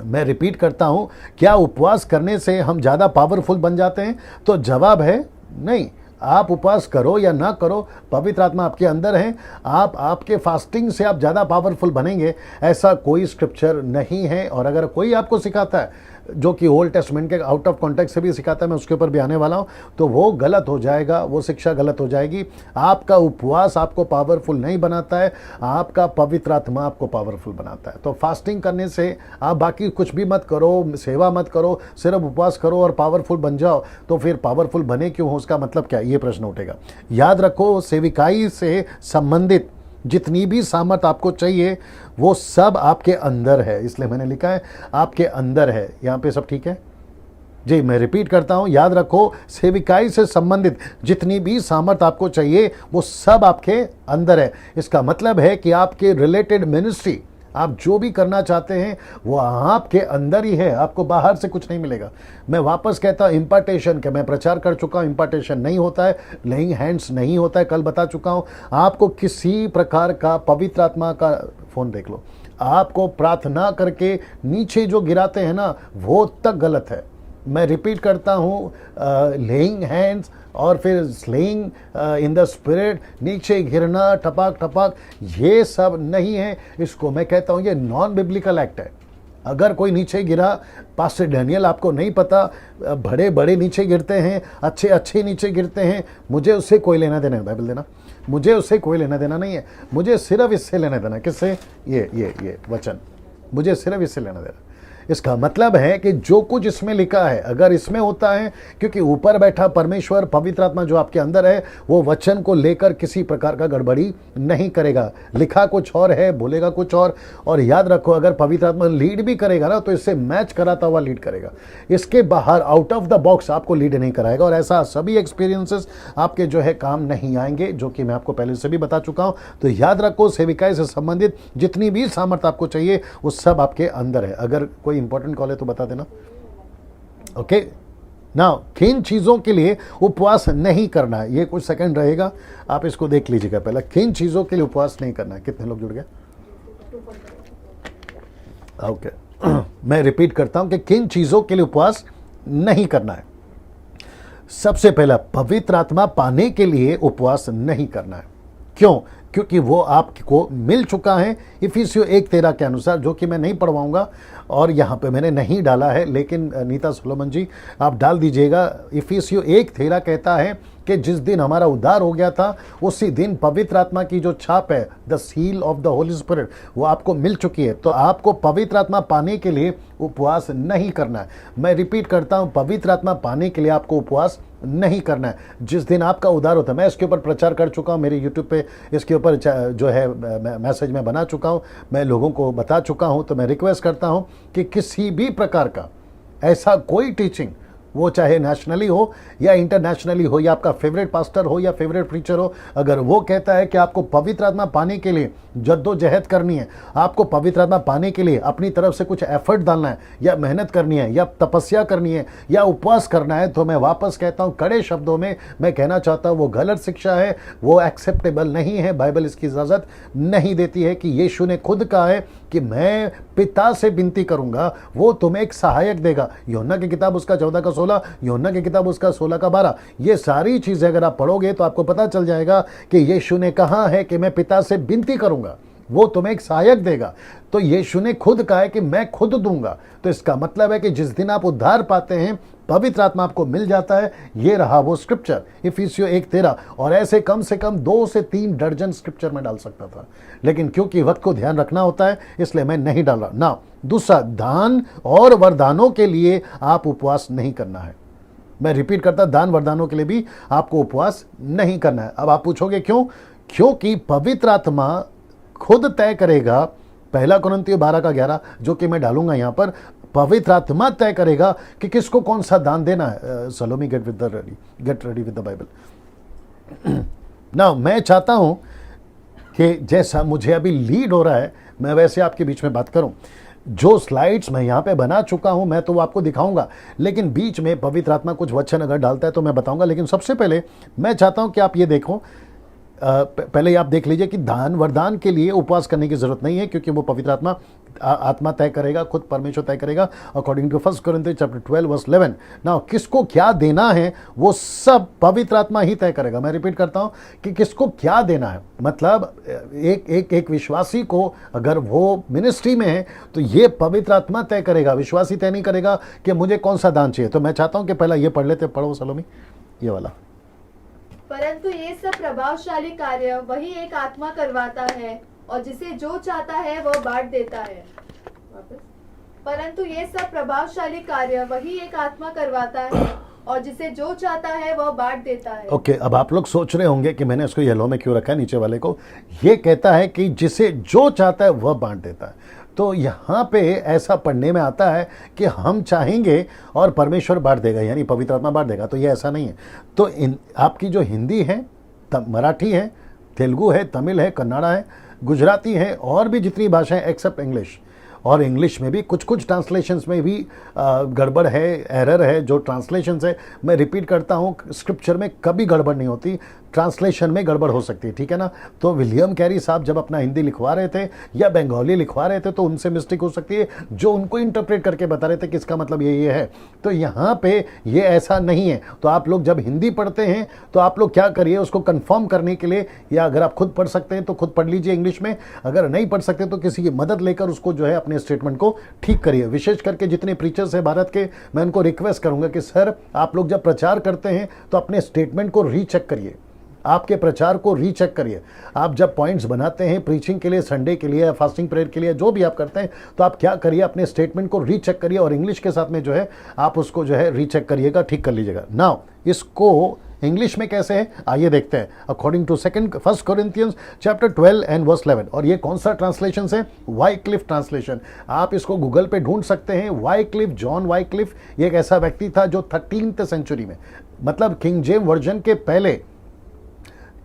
मैं रिपीट करता हूं, क्या उपवास करने से हम ज़्यादा पावरफुल बन जाते हैं? तो जवाब है नहीं। आप उपवास करो या ना करो, पवित्र आत्मा आपके अंदर है, आपके फास्टिंग से आप ज़्यादा पावरफुल बनेंगे, ऐसा कोई स्क्रिप्चर नहीं है। और अगर कोई आपको सिखाता है जो कि ओल्ड टेस्टमेंट के आउट ऑफ कॉन्टेक्स्ट से भी सिखाता है, मैं उसके ऊपर भी आने वाला हूँ, तो वो गलत हो जाएगा, वो शिक्षा गलत हो जाएगी। आपका उपवास आपको पावरफुल नहीं बनाता है, आपका पवित्र आत्मा आपको पावरफुल बनाता है। तो फास्टिंग करने से आप बाकी कुछ भी मत करो, सेवा मत करो, सिर्फ उपवास करो और पावरफुल बन जाओ, तो फिर पावरफुल बने क्यों हो, उसका मतलब क्या, ये प्रश्न उठेगा। याद रखो, सेविकाई से संबंधित जितनी भी सामर्थ आपको चाहिए वो सब आपके अंदर है, इसलिए मैंने लिखा है आपके अंदर है। यहाँ पे सब ठीक है जी। मैं रिपीट करता हूँ, याद रखो, सेविकाई से संबंधित जितनी भी सामर्थ आपको चाहिए वो सब आपके अंदर है। इसका मतलब है कि आपके रिलेटेड मिनिस्ट्री, आप जो भी करना चाहते हैं वो आपके अंदर ही है, आपको बाहर से कुछ नहीं मिलेगा। मैं वापस कहता हूँ, इम्पार्टेशन का मैं प्रचार कर चुका हूँ, इम्पार्टेशन नहीं होता है, लेइंग हैंड्स नहीं होता है, कल बता चुका हूँ। आपको किसी प्रकार का पवित्र आत्मा का, फोन देख लो, आपको प्रार्थना करके नीचे जो गिराते हैं ना वो तक गलत है। मैं रिपीट करता हूँ, लेइंग हैंड्स और फिर स्लेइंग इन द स्पिरिट, नीचे गिरना टपाक टपाक, ये सब नहीं है। इसको मैं कहता हूँ ये नॉन बिब्लिकल एक्ट है। अगर कोई नीचे गिरा, पास्टर डैनियल आपको नहीं पता, बड़े बड़े नीचे गिरते हैं, अच्छे अच्छे नीचे गिरते हैं, मुझे उससे कोई लेना देना है, बाइबल देना, मुझे उससे कोई लेना देना नहीं है। मुझे सिर्फ इससे लेना देना, किससे? ये वचन, मुझे सिर्फ इससे लेना देना। इसका मतलब है कि जो कुछ इसमें लिखा है अगर इसमें होता है, क्योंकि ऊपर बैठा परमेश्वर पवित्र आत्मा जो आपके अंदर है वो वचन को लेकर किसी प्रकार का गड़बड़ी नहीं करेगा। लिखा कुछ और है, बोलेगा कुछ और याद रखो अगर पवित्र आत्मा लीड भी करेगा ना तो इससे मैच कराता हुआ लीड करेगा, इसके बाहर आउट ऑफ द बॉक्स आपको लीड नहीं कराएगा। और ऐसा सभी एक्सपीरियंसेस आपके जो है काम नहीं आएंगे, जो कि मैं आपको पहले से भी बता चुका हूं। तो याद रखो सेविकाई से संबंधित जितनी भी सामर्थ्य आपको चाहिए वो सब आपके अंदर है। अगर कोई इंपॉर्टेंट कॉल है तो बता देना। ओके ना, किन चीजों के लिए उपवास नहीं करना है, ये कुछ सेकंड रहेगा, आप इसको देख लीजिएगा। पहला, किन चीजों के लिए उपवास नहीं करना है। कितने लोग जुड़ गए? ओके मैं रिपीट करता हूं कि किन चीजों के लिए उपवास नहीं करना है। सबसे पहला, पवित्र आत्मा पाने के लिए उपवास नहीं करना है। क्यों? क्योंकि वो आपको मिल चुका है इफिसियों 1:13 के अनुसार, जो कि मैं नहीं पढ़वाऊंगा और यहाँ पे मैंने नहीं डाला है, लेकिन नीता सोलोमन जी आप डाल दीजिएगा। इफिसियों 1:13 कहता है कि जिस दिन हमारा उद्धार हो गया था उसी दिन पवित्र आत्मा की जो छाप है, the seal of the Holi spirit, वो आपको मिल चुकी है। तो आपको पवित्र आत्मा पाने के लिए उपवास नहीं करना है। मैं रिपीट करता हूं, पवित्र आत्मा पाने के लिए आपको उपवास नहीं करना है। जिस दिन आपका उद्धार होता है, मैं इसके ऊपर प्रचार कर चुका हूं, मेरे यूट्यूब पे इसके ऊपर जो है मैसेज में बना चुका हूं, मैं लोगों को बता चुका हूं। तो मैं रिक्वेस्ट करता हूं कि किसी भी प्रकार का ऐसा कोई टीचिंग, वो चाहे नेशनली हो या इंटरनेशनली हो, या आपका फेवरेट पास्टर हो या फेवरेट प्रीचर हो, अगर वो कहता है कि आपको पवित्र आत्मा पाने के लिए जद्दोजहद करनी है, आपको पवित्र आत्मा पाने के लिए अपनी तरफ से कुछ एफर्ट डालना है या मेहनत करनी है या तपस्या करनी है या उपवास करना है, तो मैं वापस कहता हूं, कड़े शब्दों में मैं कहना चाहता हूं, वो गलत शिक्षा है, वो एक्सेप्टेबल नहीं है। बाइबल इसकी इजाजत नहीं देती है। कि यीशु ने खुद कहा है कि मैं पिता से विनती करूंगा, वो तुम्हें एक सहायक देगा। यूहन्ना की किताब उसका 14:16, यूहन्ना की किताब उसका 16:12। ये सारी चीजें अगर आप पढ़ोगे तो आपको पता चल जाएगा कि यीशु ने कहा है कि मैं पिता से विनती करूंगा, वो तुम्हें एक सहायक देगा। तो यीशु ने खुद कहा है कि मैं खुद दूंगा। तो इसका मतलब है कि जिस दिन आप उद्धार पाते हैं, पवित्र आत्मा आपको मिल जाता है। ये रहा वो स्क्रिप्चर इफिसियों 1:13। और ऐसे कम से कम 2 से 3 दर्जन स्क्रिप्चर में डाल सकता था, लेकिन क्योंकि वक्त को ध्यान रखना होता है इसलिए मैं नहीं डाल रहा ना। दूसरा, दान और वरदानों के लिए आप उपवास नहीं करना है। मैं रिपीट करता, दान वरदानों के लिए भी आपको उपवास नहीं करना है। अब आप पूछोगे क्यों? क्योंकि पवित्र आत्मा खुद तय करेगा, 1 कुरिन्थियों 12:11 जो कि मैं डालूंगा यहाँ पर, पवित्र आत्मा तय करेगा कि किसको कौन सा दान देना है। Salome get ready with the Bible. ना, मैं चाहता हूं कि जैसा मुझे अभी लीड हो रहा है मैं वैसे आपके बीच में बात करूं। जो स्लाइड्स मैं यहाँ पे बना चुका हूं मैं तो वो आपको दिखाऊंगा, लेकिन बीच में पवित्र आत्मा कुछ वचन अगर डालता है तो मैं बताऊंगा। लेकिन सबसे पहले मैं चाहता हूं कि आप ये देखो, पहले आप देख लीजिए कि दान वरदान के लिए उपवास करने की जरूरत नहीं है, क्योंकि वो पवित्र आत्मा तय करेगा, खुद परमेश्वर तय करेगा, अकॉर्डिंग टू 1 कुरिन्थियों चैप्टर 12 वर्स 11। नाउ किसको क्या देना है वो सब पवित्र आत्मा ही तय करेगा। मैं रिपीट करता हूं कि किसको क्या देना है, मतलब एक विश्वासी को अगर वो मिनिस्ट्री में है तो ये पवित्र आत्मा तय करेगा, विश्वासी तय नहीं करेगा कि मुझे कौन सा दान चाहिए। तो मैं चाहता हूं कि पहला ये पढ़ लेते, पढ़ो सलोमी ये वाला। परंतु ये सब प्रभावशाली कार्य वही एक आत्मा करवाता है और जिसे जो चाहता है वह बांट देता है। परंतु ये सब प्रभावशाली कार्य वही एक आत्मा करवाता है और जिसे जो चाहता है वह बांट देता है। ओके, अब आप लोग सोच रहे होंगे कि मैंने इसको येलो में क्यों रखा है नीचे वाले को। ये कहता है कि जिसे जो चाहता है वह बांट देता है। तो यहाँ पे ऐसा पढ़ने में आता है कि हम चाहेंगे और परमेश्वर बांट देगा, यानी पवित्र आत्मा बांट देगा। तो ये ऐसा नहीं है। तो आपकी जो हिंदी है, मराठी है, तेलुगु है, तमिल है, कन्नड़ा है, गुजराती है, और भी जितनी भाषाएं एक्सेप्ट इंग्लिश, और इंग्लिश में भी कुछ ट्रांसलेशंस में भी गड़बड़ है, एरर है। जो ट्रांसलेशंस है, मैं रिपीट करता हूँ, स्क्रिप्चर में कभी गड़बड़ नहीं होती, ट्रांसलेशन में गड़बड़ हो सकती है, ठीक है ना। तो विलियम कैरी साहब जब अपना हिंदी लिखवा रहे थे या बंगाली लिखवा रहे थे तो उनसे मिस्टेक हो सकती है, जो उनको इंटरप्रेट करके बता रहे थे कि इसका मतलब ये है। तो यहाँ पे ये ऐसा नहीं है। तो आप लोग जब हिंदी पढ़ते हैं तो आप लोग क्या करिए, उसको कंफर्म करने के लिए, या अगर आप खुद पढ़ सकते हैं तो खुद पढ़ लीजिए इंग्लिश में, अगर नहीं पढ़ सकते तो किसी की मदद लेकर उसको जो है अपने स्टेटमेंट को ठीक करिए। विशेष करके जितने प्रीचर्स है भारत के, मैं उनको रिक्वेस्ट करूंगा कि सर आप लोग जब प्रचार करते हैं तो अपने स्टेटमेंट को रीचेक करिए। आपके प्रचार को रीचेक करिए। आप जब पॉइंट्स बनाते हैं प्रीचिंग के लिए, संडे के लिए, फास्टिंग प्रेयर के लिए, जो भी आप करते हैं, तो आप क्या करिए, अपने स्टेटमेंट को रीचेक करिए और इंग्लिश के साथ में जो है आप उसको जो है रीचेक करिएगा, ठीक कर लीजिएगा। नाउ इसको इंग्लिश में कैसे है आइए देखते हैं। According to first Corinthians chapter 12 and verse 11। और ये कौन सा ट्रांसलेशन है? Wycliffe translation. आप इसको गूगल पे ढूंढ सकते हैं। वाइक्लिफ, जॉन वाइक्लिफ, ये एक ऐसा व्यक्ति था जो 13th सेंचुरी में, मतलब किंग जेम वर्जन के पहले,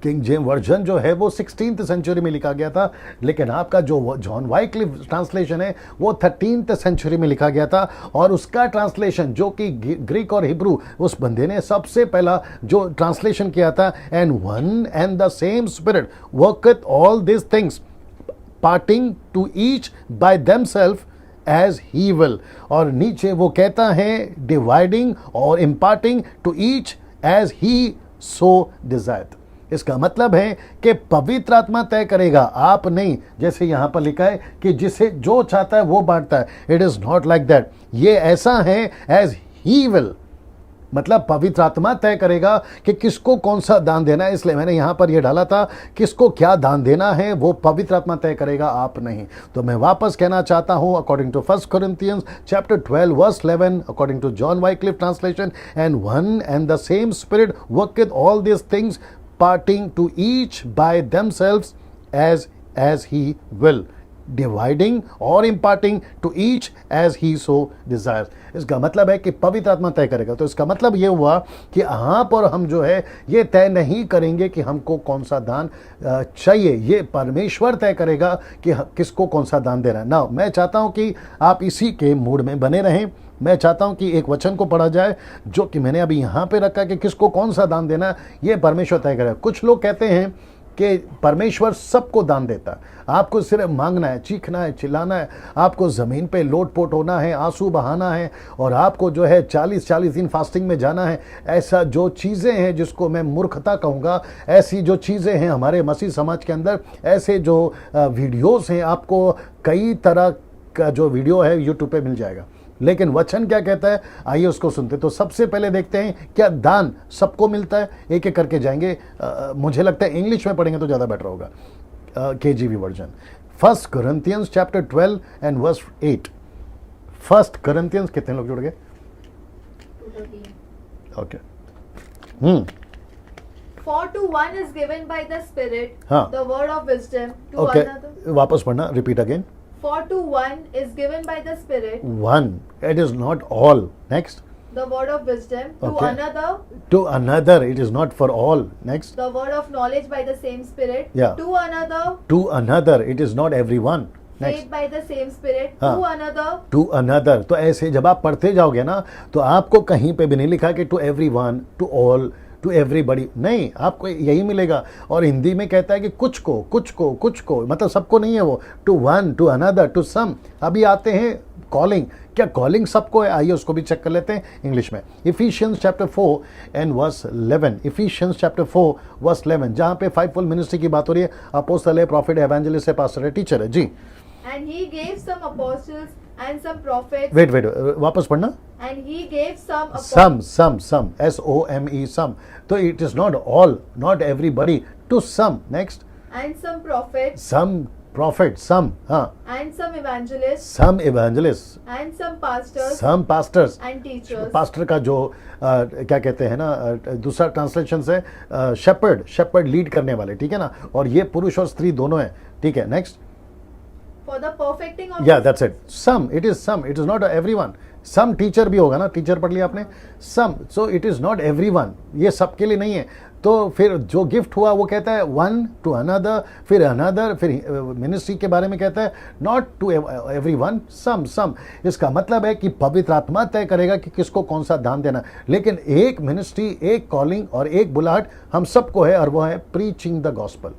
किंग जेम वर्जन जो है वो 16th सेंचुरी में लिखा गया था, लेकिन आपका जो जॉन वाइक्लिफ ट्रांसलेशन है वो 13th सेंचुरी में लिखा गया था। और उसका ट्रांसलेशन जो कि ग्रीक और हिब्रू, उस बंदे ने सबसे पहला जो ट्रांसलेशन किया था, and one and the same spirit worketh all this things parting to each by themselves as he will. और नीचे वो कहता है डिवाइडिंग और imparting to each as he so desired. इसका मतलब है कि पवित्र आत्मा तय करेगा, आप नहीं। जैसे यहां पर लिखा है कि जिसे जो चाहता है वो बांटता है। It is not like that. ये ऐसा है एज ही विल, मतलब पवित्र आत्मा तय करेगा कि किसको कौन सा दान देना है। इसलिए मैंने यहां पर यह डाला था, किसको क्या दान देना है वो पवित्र आत्मा तय करेगा, आप नहीं। तो मैं वापस कहना चाहता हूं, according to first Corinthians chapter 12 verse 11, according to John Wycliffe translation, and one and the same spirit worketh all this things parting to each by themselves as he will, dividing or imparting to each as he so desires। इसका मतलब है कि पवित्र आत्मा तय करेगा। तो इसका मतलब ये हुआ कि आप और हम जो है ये तय नहीं करेंगे कि हमको कौन सा दान चाहिए, ये परमेश्वर तय करेगा कि किसको कौन सा दान देना है। ना, मैं चाहता हूं कि आप इसी के मूड में बने रहें। मैं चाहता हूं कि एक वचन को पढ़ा जाए जो कि मैंने अभी यहां पे रखा कि किसको कौन सा दान देना है, ये परमेश्वर तय करेगा। कुछ लोग कहते हैं कि परमेश्वर सबको दान देता है, आपको सिर्फ मांगना है, चीखना है, चिल्लाना है, आपको ज़मीन पे लोटपोट होना है, आंसू बहाना है, और आपको जो है 40-40 दिन फास्टिंग में जाना है। ऐसा जो चीज़ें हैं जिसको मैं मूर्खता कहूँगा, ऐसी जो चीज़ें हैं हमारे मसीह समाज के अंदर, ऐसे जो वीडियोज़ हैं, आपको कई तरह का जो वीडियो है यूट्यूब पे मिल जाएगा। लेकिन वचन क्या कहता है, आइए उसको सुनते। तो सबसे पहले देखते हैं क्या दान सबको मिलता है। एक एक करके जाएंगे। मुझे लगता है इंग्लिश में पढ़ेंगे तो ज़्यादा बेटर होगा, KJV version. First Corinthians chapter 12 and verse 8। First Corinthians, कितने लोग जुड़ गए? Okay. For to one is given by the Spirit हाँ। the word of wisdom, to okay, another वापस पढ़ना, repeat again. For to one is given by the Spirit One, it is not all. Next. the word of wisdom, to Okay. another To another, it is not for all. Next. the word of knowledge by the same Spirit, Yeah. to another To another, it is not everyone. Next. faith by the same Spirit, हाँ। to another to another. तो ऐसे जब आप पढ़ते जाओगे ना, तो आपको कहीं पे भी नहीं लिखा कि to everyone, to all, to everybody, नहीं, आपको यही मिलेगा। और हिंदी में कहता है कि कुछ को, कुछ को, कुछ को, मतलब सबको नहीं है वो। To one, to another, to some. अभी आते हैं कॉलिंग। क्या कॉलिंग सबको है? आइए उसको भी चेक कर लेते हैं इंग्लिश में। Ephesians chapter 4 and verse 11। Ephesians chapter 4 verse 11, जहाँ पे फाइवफोल्ड मिनिस्ट्री की बात हो रही है। अपोस्टल है, प्रॉफिट है, एवेंजलिस्ट है, पास्टर है, टीचर है। जी, and he gave some apostles and some prophets wait वापस पढ़ना। and he gave some apostles some SOME, some। तो it is not all, not everybody, to some. Next. and some prophets some prophet, some, हाँ, and some evangelists some evangelist, and some pastors some pastors. and teachers pastor का जो क्या कहते हैं ना, दूसरा translation से शेपर्ड लीड करने वाले, ठीक है ना। और ये पुरुष और स्त्री दोनों है, ठीक है। Next. for the perfecting of या that's it. Some, it is not everyone. Some teacher भी होगा ना, टीचर पढ़ लिया आपने, some. So it is not everyone, ये सबके लिए नहीं है। तो फिर जो गिफ्ट हुआ वो कहता है वन टू अनदर, फिर मिनिस्ट्री के बारे में कहता है नॉट टू एवरीवन, सम। इसका मतलब है कि पवित्र आत्मा तय करेगा कि किसको कौन सा दान देना। लेकिन एक मिनिस्ट्री, एक कॉलिंग और एक बुलाहट हम सबको है, और वो है preaching the gospel,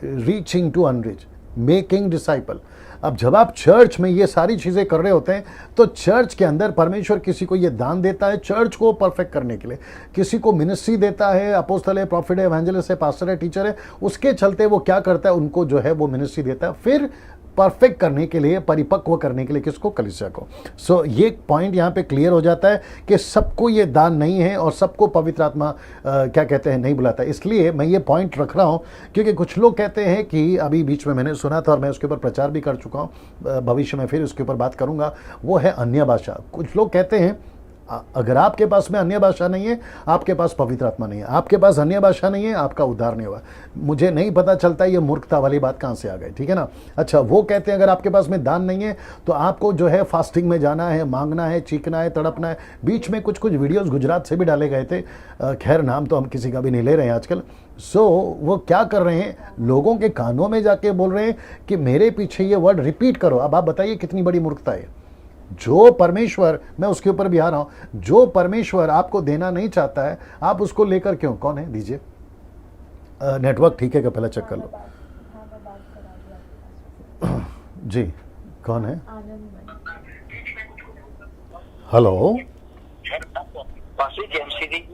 reaching to unreach, making disciple. अब जब आप चर्च में ये सारी चीज़ें कर रहे होते हैं, तो चर्च के अंदर परमेश्वर किसी को ये दान देता है चर्च को परफेक्ट करने के लिए, किसी को मिनिस्ट्री देता है, अपोस्टल है, प्रॉफिट है, एवेंजलिस्ट है, पास्टर है, टीचर है। उसके चलते वो क्या करता है, उनको जो है वो मिनिस्ट्री देता है। फिर परफेक्ट करने के लिए, परिपक्व करने के लिए किसको? कलीसिया को। सो ये पॉइंट यहाँ पे क्लियर हो जाता है कि सबको ये दान नहीं है और सबको पवित्र आत्मा क्या कहते हैं, नहीं बुलाता। इसलिए मैं ये पॉइंट रख रहा हूँ क्योंकि कुछ लोग कहते हैं कि अभी बीच में मैंने सुना था और मैं उसके ऊपर प्रचार भी कर चुका हूँ, भविष्य में फिर उसके ऊपर बात करूँगा, वो है अन्य भाषा। कुछ लोग कहते हैं अगर आपके पास में अन्य भाषा नहीं है, आपके पास पवित्र आत्मा नहीं है। आपके पास अन्य भाषा नहीं है, आपका उद्धार नहीं हुआ। मुझे नहीं पता चलता ये मूर्खता वाली बात कहाँ से आ गई, ठीक है ना। अच्छा, वो कहते हैं अगर आपके पास में दान नहीं है तो आपको जो है फास्टिंग में जाना है, मांगना है, चीखना है, तड़पना है। बीच में कुछ वीडियोस गुजरात से भी डाले गए थे, खैर नाम तो हम किसी का भी नहीं ले रहे हैं आजकल। सो वो क्या कर रहे हैं, लोगों के कानों में जाके बोल रहे हैं कि मेरे पीछे ये वर्ड रिपीट करो। अब आप बताइए कितनी बड़ी मूर्खता है। जो परमेश्वर, मैं उसके ऊपर भी आ रहा हूं, जो परमेश्वर आपको देना नहीं चाहता है, आप उसको लेकर क्यों? कौन है? दीजिए नेटवर्क ठीक है क्या, पहले चेक कर लो। जी, कौन है? हेलो,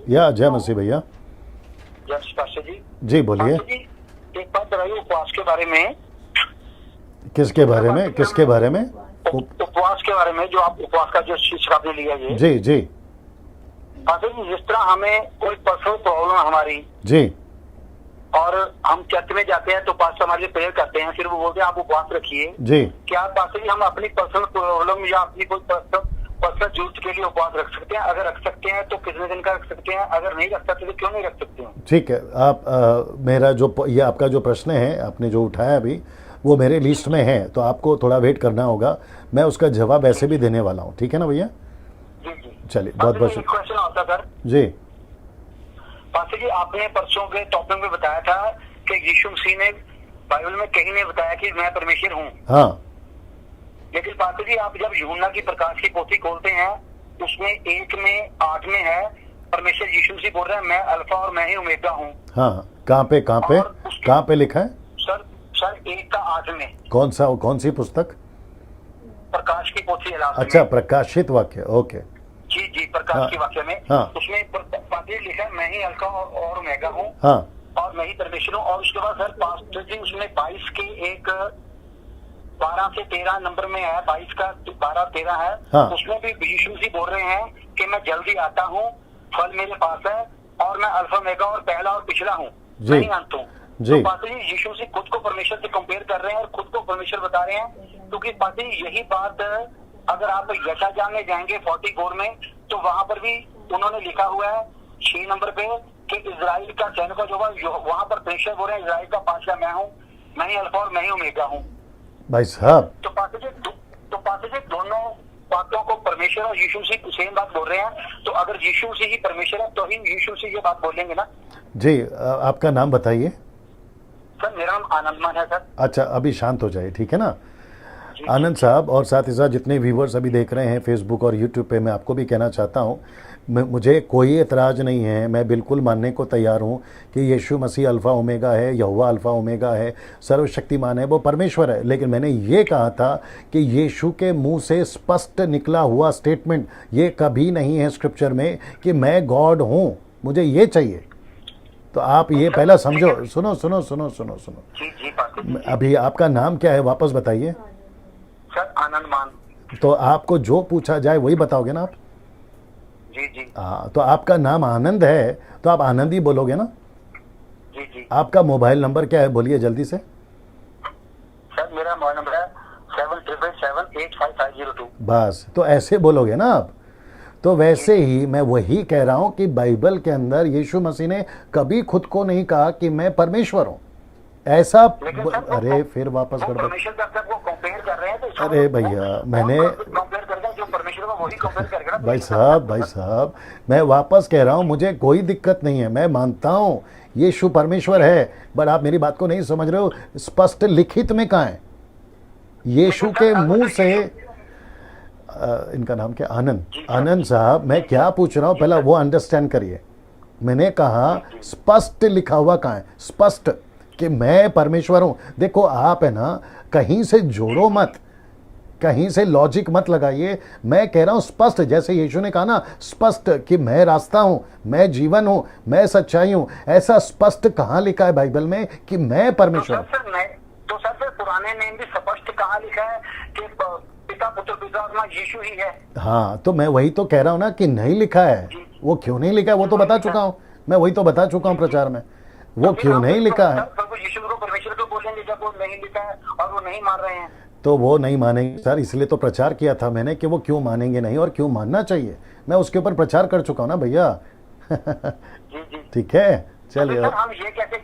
या जय मसीह भैया। जी बोलिए। एक बात बताइए उपवास के बारे में। किसके बारे में? किसके बारे में? उपवास के बारे में, जो आप उपवास का जो शीर्षक आपने लिया है। जी जी पास्टर जी, जिस तरह हमें कोई पर्सनल प्रॉब्लम हमारी जी, और हम चर्च में जाते हैं तो पास्टर हमारे लिए प्रेयर करते हैं, फिर वो बोलते हैं आप उपवास रखिए जी। क्या पास्टर जी हम अपनी पर्सनल प्रॉब्लम या अपनी कोई पर्सनल जरूरत के लिए उपवास रख सकते हैं? अगर रख सकते हैं तो कितने दिन का रख सकते हैं? अगर नहीं रख सकते तो क्यों नहीं रख सकते हैं? ठीक है, आप मेरा जो ये आपका जो प्रश्न है आपने जो उठाया अभी, वो मेरे लिस्ट में है, तो आपको थोड़ा वेट करना होगा। मैं उसका जवाब ऐसे भी देने वाला हूँ, ठीक है ना भैया? जी जी, चलिए, बहुत बहुत शुक्रिया। क्वेश्चन आता सर जी। पास्टर जी, आपने परसों के टॉपिक में बताया था कि यीशु मसीह ने बाइबल में कहीं ने बताया कि मैं परमेश्वर हूँ। हाँ, लेकिन पास्टर जी, आप जब यूहन्ना की प्रकाश की पोथी खोलते हैं, उसमें 1 में 8 में है परमेश्वर यीशु मसीह बोल रहे हैं मैं अल्फा और मैं ही ओमेगा हूँ। हाँ, कहाँ पे लिखा है? सर 1 का 8 में। कौन सी पुस्तक? प्रकाश की पोथी है लास्ट अच्छा, में। प्रकाशित वाक्य, ओके। जी जी, प्रकाश हाँ, की वाक्य में। हाँ, उसमें पास्टर लिखा है मैं ही अल्फा और ओमेगा हूँ। हाँ, और मैं ही परमेश्वर हूँ। और उसके बाद सर पास्टर जी उसमें 22 के एक 12 से 13 नंबर में है, 22 का 12-13 है। हाँ। उसमें भी यीशु मसीह बोल रहे हैं कि मैं जल्दी आता हूँ, फल मेरे पास है, और मैं अल्फा ओमेगा और पहला और पिछला हूँ, जी। मैं ही अंत हूँ। जी। तो पास्टर जी यीशु मसीह खुद को परमेश्वर से कंपेयर कर रहे हैं और खुद को परमेश्वर बता रहे हैं, क्योंकि पास्टर जी यही बात अगर आप यशायाह में जाएंगे 44 में, तो वहां पर भी उन्होंने लिखा हुआ है 6 नंबर पे कि इजराइल का सैनिक जो वहां पर परमेश्वर बोल रहे हैं इजराइल का पातशाह मैं हूँ, मैं ही अल्फा और मैं ही ओमेगा हूँ। भाई साहब, तो पास्टर जी दोनों बातों को परमेश्वर और यीशु से सेम बात बोल रहे हैं। तो अगर यीशु से ही परमेश्वर है तो ही यीशु से ये बात बोलेंगे ना। जी, आपका नाम बताइए। सर मेरा नाम आनंदमान है सर। अच्छा, अभी शांत हो जाइए, ठीक है ना आनंद साहब। और साथ ही साथ जितने व्यूवर्स अभी देख रहे हैं फेसबुक और यूट्यूब पे, मैं आपको भी कहना चाहता हूँ, मुझे कोई एतराज़ नहीं है, मैं बिल्कुल मानने को तैयार हूँ कि यीशु मसीह अल्फ़ा ओमेगा है, यहोवा अल्फ़ा ओमेगा है, सर्वशक्तिमान है, वो परमेश्वर है। लेकिन मैंने ये कहा था कि यीशु के मुंह से स्पष्ट निकला हुआ स्टेटमेंट ये कभी नहीं है स्क्रिप्चर में कि मैं गॉड हूँ, मुझे ये चाहिए। तो आप ये पहला समझो। सुनो सुनो सुनो सुनो सुनो, जी जी पास्टर जी। अभी आपका नाम क्या है वापस बताइए। सर आनंदमान। तो आपको जो पूछा जाए वही बताओगे ना आप? जी जी। हाँ, तो आपका नाम आनंद है तो आप आनंद ही बोलोगे ना? जी जी। आपका मोबाइल नंबर क्या है, बोलिए जल्दी से। सर मेरा मोबाइल नंबर है 777785502। बस, तो ऐसे बोलोगे ना आप। तो वैसे ही मैं वही कह रहा हूं कि बाइबल के अंदर यीशु मसीह ने कभी खुद को नहीं कहा कि मैं परमेश्वर हूं, ऐसा। अरे फिर वापस गड़बड़। परमेश्वर का सबको कंपेयर कर रहे हैं तो अरे भैया, मैंने कंपेयर करके जो परमेश्वर को वही कंपेयर करके ना। भाई साहब, मैं वापस कह रहा हूं, मुझे कोई दिक्कत नहीं है, मैं मानता हूं यीशु परमेश्वर है, बट आप मेरी बात को नहीं समझ रहे हो। स्पष्ट लिखित में कहाँ है? यीशु के मुंह से। इनका नाम क्या? आनंद साहब, मैं क्या पूछ रहा हूं पहला वो अंडरस्टैंड करिए। मैंने कहा स्पष्ट लिखा हुआ कहाँ है? स्पष्ट कि मैं परमेश्वर हूं। देखो आप है ना, कहीं से जोड़ो मत, कहीं से लॉजिक मत लगाइए। मैं कह रहा हूं स्पष्ट, जैसे यीशु ने कहा ना स्पष्ट कि मैं रास्ता हूं, मैं जीवन हूं, मैं सच्चाई हूं। ऐसा स्पष्ट कहां लिखा है बाइबल में कि मैं परमेश्वर हूं? तो सर फिर पुराने नेम भी स्पष्ट कहाँ लिखा है कि पिता पुत्र पवित्रात्मा यीशु ही है। हाँ, तो मैं वही तो कह रहा हूँ ना कि नहीं लिखा है। वो क्यों नहीं लिखा है वो तो बता चुका हूँ, मैं वही तो बता चुका हूँ प्रचार में, वो क्यों नहीं लिखा है। प्रभु यीशु को परमेश्वर को बोलेंगे जब वो नहीं लिखा है और वो नहीं मान रहे हैं। तो वो नहीं मानेंगे सर, इसलिए तो प्रचार किया था मैंने कि वो क्यों मानेंगे नहीं और क्यों मानना चाहिए। मैं उसके ऊपर प्रचार कर चुका हूँ ना भैया। जी जी। ठीक है, चलिए। सर हम ये कैसे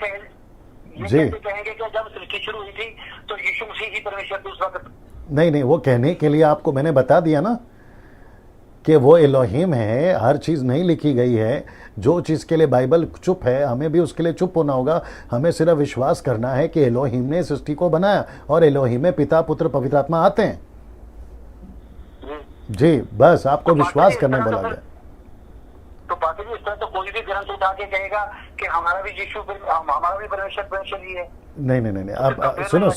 जी। कहेंगे कि जब सृष्टि शुरू हुई थी तो यीशु मसीह ही परमेश्वर उस वक्त। नहीं, वो कहने के लिए आपको मैंने बता दिया ना कि वो एलोहिम है, हर चीज़ नहीं लिखी गई है। जो चीज़ के लिए बाइबल चुप है, हमें भी उसके लिए चुप होना होगा। हमें सिर्फ विश्वास करना है कि एलोहिम ने सृष्टि को बनाया और एलोहिम में पिता पुत्र पवित्र आत्मा आते हैं। जी, बस आपको तो विश्वास करने बोला गया। तो पाटिल जी, इस तरह तो कोई भी ग्रंथ उठा के कहेगा कि हमारा भी यीशु हमारा भी परमेश्वर ही है। नहीं, आप सुनो,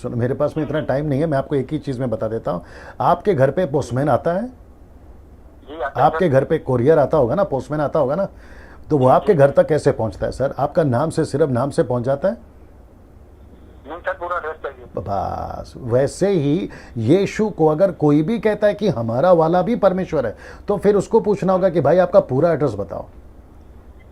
मेरे पास में इतना टाइम नहीं है। मैं आपको एक ही चीज़ में बता देता हूँ। आपके घर पे पोस्टमैन आता है, जी, आता है आपके घर पे कोरियर आता होगा ना, पोस्टमैन आता होगा ना, तो वो आपके घर तक कैसे पहुंचता है सर? आपका नाम से, सिर्फ नाम से पहुंच जाता है? नहीं सर, पूरा एड्रेस चाहिए। बस वैसे ही यीशु को अगर कोई भी कहता है कि हमारा वाला भी परमेश्वर है, तो फिर उसको पूछना होगा कि भाई आपका पूरा एड्रेस बताओ।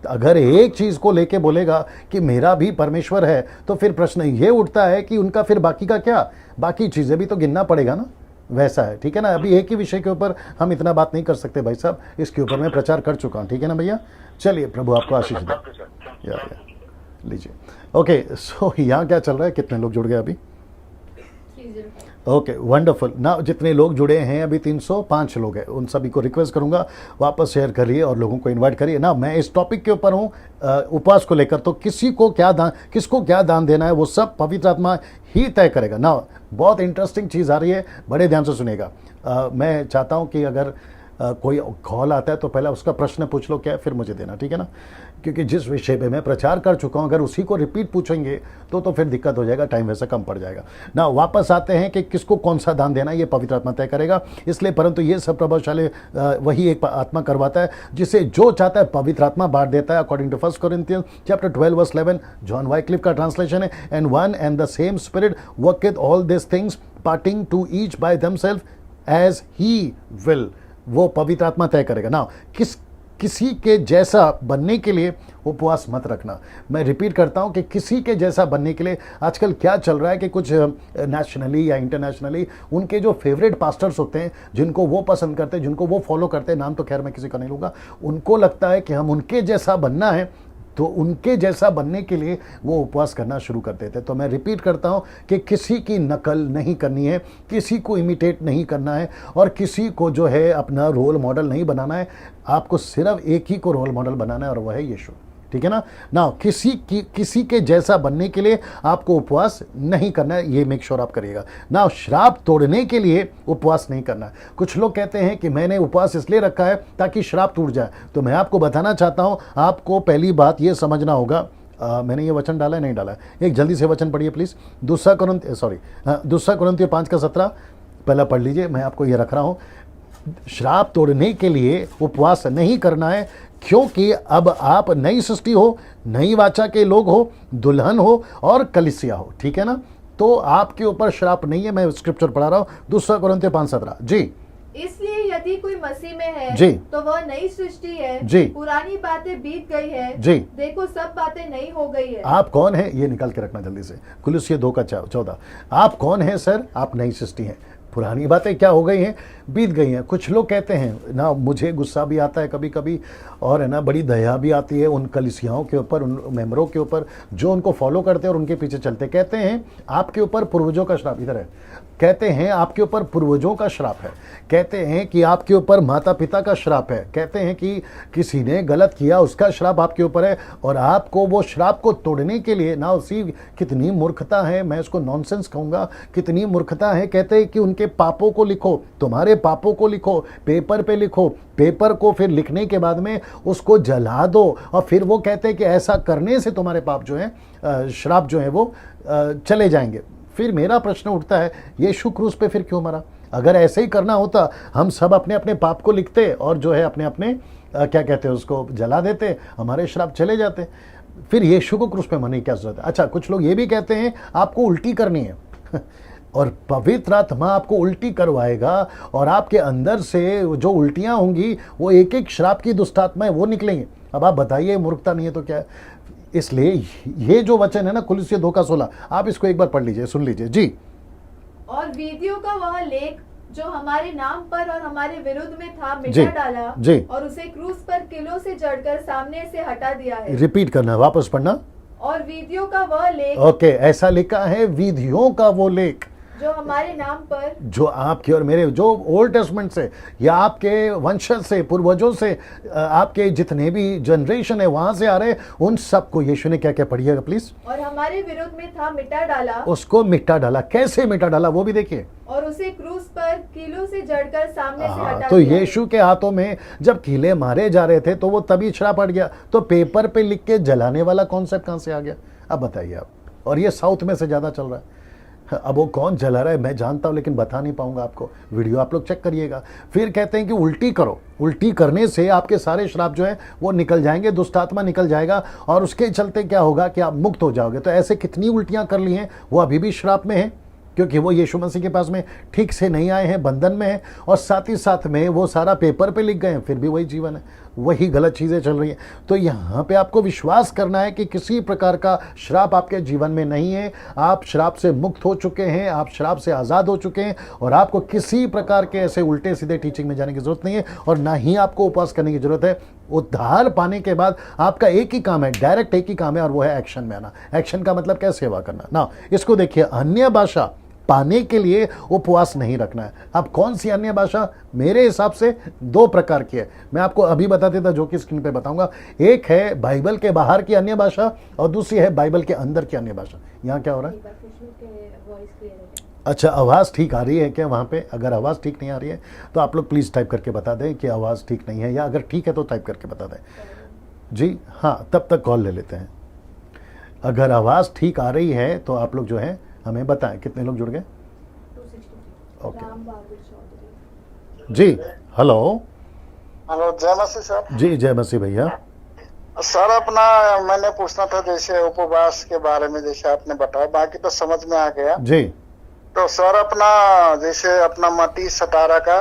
अगर एक चीज को लेके बोलेगा कि मेरा भी परमेश्वर है, तो फिर प्रश्न ये उठता है कि उनका फिर बाकी का क्या? बाकी चीजें भी तो गिनना पड़ेगा ना। वैसा है, ठीक है ना। अभी एक ही विषय के ऊपर हम इतना बात नहीं कर सकते भाई साहब, इसके ऊपर मैं प्रचार कर चुका हूँ, ठीक है ना भैया। चलिए, प्रभु आपको आशीष दे। या लीजिए। ओके, सो यहाँ क्या चल रहा है? कितने लोग जुड़ गए अभी? ओके, वंडरफुल ना। जितने लोग जुड़े हैं अभी 305 लोग हैं, उन सभी को रिक्वेस्ट करूंगा वापस शेयर करिए और लोगों को इनवाइट करिए ना। मैं इस टॉपिक के ऊपर हूँ, उपवास को लेकर। तो किसको क्या दान देना है वो सब पवित्र आत्मा ही तय करेगा ना। बहुत इंटरेस्टिंग चीज़ आ रही है, बड़े ध्यान से सुनेगा। मैं चाहता हूँ कि अगर कोई कॉल आता है तो पहले उसका प्रश्न पूछ लो क्या है, फिर मुझे देना, ठीक है ना। क्योंकि जिस विषय पे मैं प्रचार कर चुका हूं, अगर उसी को रिपीट पूछेंगे तो फिर दिक्कत हो जाएगा, टाइम वैसे कम पड़ जाएगा ना। वापस आते हैं कि किसको कौन सा दान देना है, ये पवित्र आत्मा तय करेगा। इसलिए परंतु ये सब प्रभावशाली वही एक आत्मा करवाता है, जिसे जो चाहता है पवित्र आत्मा बांट देता है। According to 1 Corinthians chapter 12 verse 11, John Wycliffe का ट्रांसलेशन है। And one and the same spirit worketh all this things, parting to each by themselves as he will. वो पवित्र आत्मा तय करेगा ना। किसी के जैसा बनने के लिए उपवास मत रखना। मैं रिपीट करता हूं कि किसी के जैसा बनने के लिए आजकल क्या चल रहा है कि कुछ नेशनली या इंटरनेशनली उनके जो फेवरेट पास्टर्स होते हैं, जिनको वो पसंद करते हैं, जिनको वो फॉलो करते हैं, नाम तो खैर मैं किसी का नहीं लूँगा, उनको लगता है कि हम उनके जैसा बनना है, तो उनके जैसा बनने के लिए वो उपवास करना शुरू कर देते हैं। तो मैं रिपीट करता हूं कि किसी की नकल नहीं करनी है, किसी को इमिटेट नहीं करना है और किसी को जो है अपना रोल मॉडल नहीं बनाना है। आपको सिर्फ एक ही को रोल मॉडल बनाना है और वह है यीशु, ठीक है ना। किसी के जैसा बनने के लिए आपको उपवास नहीं करना है, ये मेक श्योर आप करिएगा ना। श्राप तोड़ने के लिए उपवास नहीं करना है। कुछ लोग कहते हैं कि मैंने उपवास इसलिए रखा है ताकि श्राप टूट जाए। तो मैं आपको बताना चाहता हूं, आपको पहली बात ये समझना होगा। मैंने ये वचन डाला है, नहीं डाला है? एक जल्दी से वचन पढ़िए प्लीज। दूसरा कुरिन्थियों 5:17 पहला पढ़ लीजिए। मैं आपको ये रख रहा हूं, श्राप तोड़ने के लिए उपवास नहीं करना है, क्योंकि अब आप नई सृष्टि हो, नई वाचा के लोग हो, दुल्हन हो और कलीसिया हो, ठीक है ना। तो आपके ऊपर श्राप नहीं है। मैं स्क्रिप्चर पढ़ा रहा हूं, 2 Corinthians 5:17 जी। इसलिए यदि कोई मसीह में है जी, तो वह नई सृष्टि है जी, पुरानी बातें बीत गई है जी, देखो सब बातें नई हो गई है। आप कौन है ये निकाल के रखना जल्दी से। कुलुस्सी 2:14 आप कौन है सर? आप नई सृष्टि हैं। पुरानी बातें क्या हो गई हैं? बीत गई हैं। कुछ लोग कहते हैं ना, मुझे गुस्सा भी आता है कभी कभी और है ना बड़ी दया भी आती है उन कलीसियाओं के ऊपर, उन मेंबरों के ऊपर जो उनको फॉलो करते हैं और उनके पीछे चलते। कहते हैं आपके ऊपर पूर्वजों का श्राप, इधर है, कहते हैं आपके ऊपर पूर्वजों का श्राप है, कहते हैं कि आपके ऊपर माता पिता का श्राप है, कहते हैं कि किसी ने गलत किया उसका श्राप आपके ऊपर है और आपको वो श्राप को तोड़ने के लिए ना, उसी कितनी मूर्खता है, मैं इसको नॉनसेंस कहूँगा, कितनी मूर्खता है। कहते हैं कि उनके पापों को लिखो, तुम्हारे पापों को लिखो, पेपर पे लिखो, पेपर को फिर लिखने के बाद में उसको जला दो और फिर वो कहते हैं कि ऐसा करने से तुम्हारे पाप जो है, श्राप जो है वो चले जाएंगे। फिर मेरा प्रश्न उठता है, यीशु क्रूस पे फिर क्यों मरा? अगर ऐसे ही करना होता, हम सब अपने अपने पाप को लिखते और जो है अपने अपने क्या कहते हैं उसको जला देते, हमारे श्राप चले जाते। फिर यीशु को क्रूस पे मरने की क्या जरूरत है? अच्छा, कुछ लोग ये भी कहते हैं आपको उल्टी करनी है और पवित्र आत्मा आपको उल्टी करवाएगा और आपके अंदर से जो उल्टियां होंगी वो एक एक श्राप की दुष्ट आत्माएं वो निकलेंगी। अब आप बताइए, मूर्खता नहीं है तो क्या है? इसलिए ये जो वचन है ना, कुलुस्सी 2:16, आप इसको एक बार पढ़ लीजिए, सुन लीजिए जी। और वीदियों का वह लेख जो हमारे नाम पर और हमारे विरुद्ध में था जी, मिटा डाला जी। और उसे क्रूस पर किलों से जड़कर सामने से हटा दिया है। रिपीट करना, वापस पढ़ना। और वीदियों का वह लेख ओके, ऐसा लिखा है, विधियों का वो लेख जो हमारे नाम पर, जो आपके और मेरे, जो ओल्ड टेस्टमेंट से या आपके वंशज से, पूर्वजों से, आपके जितने भी जनरेशन है वहां से आ रहे, उन सबको यीशु ने क्या क्या, पढ़िएगा प्लीज। और हमारे विरुद्ध में था मिटा डाला, उसको मिटा डाला। कैसे मिटा डाला वो भी देखिए। और उसे क्रूस पर कीलों से जड़कर सामने से हटा तो दिया है। यीशु के हाथों में जब कीले मारे जा रहे थे तो वो तभी श्राप हट गया। तो पेपर पे लिख के जलाने वाला कॉन्सेप्ट कहां से आ गया? अब बताइए आप। और ये साउथ में से ज्यादा चल रहा है। अब वो कौन जला रहा है मैं जानता हूं, लेकिन बता नहीं पाऊंगा आपको। वीडियो आप लोग चेक करिएगा। फिर कहते हैं कि उल्टी करो, उल्टी करने से आपके सारे श्राप जो है वो निकल जाएंगे, दुष्ट आत्मा निकल जाएगा और उसके चलते क्या होगा कि आप मुक्त हो जाओगे। तो ऐसे कितनी उल्टियां कर ली हैं, वो अभी भी श्राप में है, क्योंकि वो यीशु मसीह के पास में ठीक से नहीं आए हैं, बंधन में है, और साथ ही साथ में वो सारा पेपर पे लिख गए हैं, फिर भी वही जीवन है, वही गलत चीज़ें चल रही हैं। तो यहाँ पे आपको विश्वास करना है कि किसी प्रकार का श्राप आपके जीवन में नहीं है। आप श्राप से मुक्त हो चुके हैं, आप श्राप से आज़ाद हो चुके हैं, और आपको किसी प्रकार के ऐसे उल्टे सीधे टीचिंग में जाने की जरूरत नहीं है, और ना ही आपको उपवास करने की जरूरत है। उद्धार पाने के बाद आपका एक ही काम है, डायरेक्ट एक ही काम है, और वो है एक्शन में आना। एक्शन का मतलब क्या? सेवा करना ना। इसको देखिए, अन्य भाषा पाने के लिए उपवास नहीं रखना है। अब कौन सी अन्य भाषा? मेरे हिसाब से 2 प्रकार की है। मैं आपको अभी बता देता, जो कि स्क्रीन पे बताऊंगा। एक है बाइबल के बाहर की अन्य भाषा, और दूसरी है बाइबल के अंदर की अन्य भाषा। यहाँ क्या हो रहा है? अच्छा, आवाज़ ठीक आ रही है क्या वहाँ पे? अगर आवाज़ ठीक नहीं आ रही है तो आप लोग प्लीज़ टाइप करके बता दें कि आवाज़ ठीक नहीं है, या अगर ठीक है तो टाइप करके बता दें जी। हाँ, तब तक कॉल ले लेते हैं। अगर आवाज़ ठीक आ रही है तो आप लोग जो है हमें बताएं। कितने लोग जुड़ गए? ओके जी। हेलो हेलो, जय मसीह सर। जी, जय मसीह भैया। सर, अपना मैंने पूछना था जैसे उपवास के बारे में, जैसे आपने बताया, बाकी तो समझ में आ गया जी। तो सर, अपना जैसे अपना मत्ती 17 का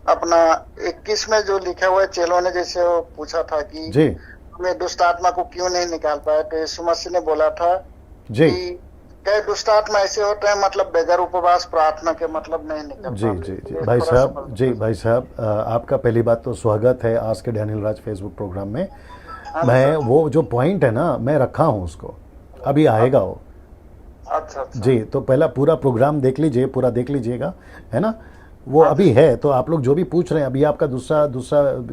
अपना 21 में जो लिखा हुआ है, चेलों ने जैसे वो पूछा था कि जी मैं दुष्ट आत्मा को क्यों नहीं निकाल पाया, तो यीशु मसीह ने बोला था जी कि कई दुष्ट आत्मा ऐसे होते हैं, मतलब बगैर उपवास प्रार्थना के मतलब नहीं निकल जी पाते। जी जी ये भाई थोड़ा साहब, समझ- जी भाई साहब, आपका पहली बात तो स्वागत है आज के डैनियल राज फेसबुक प्रोग्राम में। मैं वो जो पॉइंट है ना, मैं रखा हूँ उसको, अभी आएगा वो। अच्छा अच्छा। जी, तो पहला पूरा प्रोग्राम देख लीजिए, पूरा देख लीजिएगा, है ना। वो अभी है। तो आप लोग जो भी पूछ रहे हैं, अभी आपका दूसरा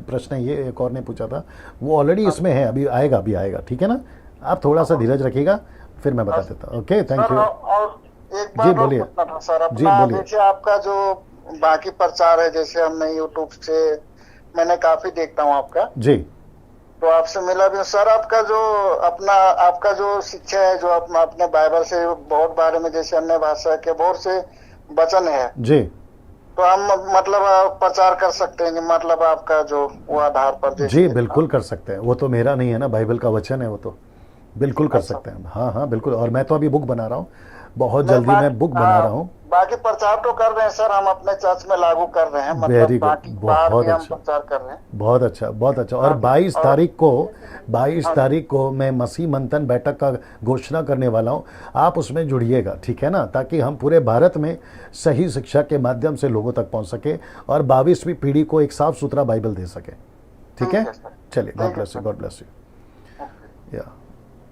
प्रश्न है, ये एक और ने पूछा था, वो ऑलरेडी इसमें है, अभी आएगा, ठीक है ना। आप थोड़ा सा धीरज रखिएगा, फिर मैं बता देता हूँ। Okay, thank sir, you. और एक जी, बात और बोलिए। पूछना था सर, जी, अपना बोलिए। जैसे आपका जो बाकी प्रचार है, जैसे हमने यूट्यूब से मैंने काफी देखता हूँ आपका, जी तो आपसे मिला भी हूँ। सर, आपका जो शिक्षा है, जो अपने बाइबल से बहुत बारे में, जैसे अन्य भाषा के बहुत से वचन है, जी तो हम मतलब प्रचार कर सकते हैं कि मतलब आपका जो वो आधार पर जैसे जी, बिल्कुल कर सकते हैं। वो तो मेरा नहीं है ना, बाइबल का वचन है, वो तो बिल्कुल कर सकते हैं। हाँ हाँ, बिल्कुल। और मैं तो अभी बुक बना रहा हूँ, बहुत जल्दी मैं बुक बना रहा हूँ। बाकी प्रचार तो कर रहे हैं सर, हम अपने चर्च में लागू कर रहे हैं, Very मतलब good, बाकी बाहर बहुत भी हम अच्छा। प्रचार कर रहे हैं। बहुत अच्छा, बहुत अच्छा। और 22 तारीख को मैं मसीह मंथन बैठक का घोषणा करने वाला हूं। आप उसमें जुड़िएगा, ठीक है ना, ताकि हम पूरे भारत में सही शिक्षा के माध्यम से लोगों तक पहुंच सके और 22वीं पीढ़ी को एक साफ सुथरा बाइबल दे सके। ठीक है, सर। चलिए, गॉड ठीक है, bless you, God bless you.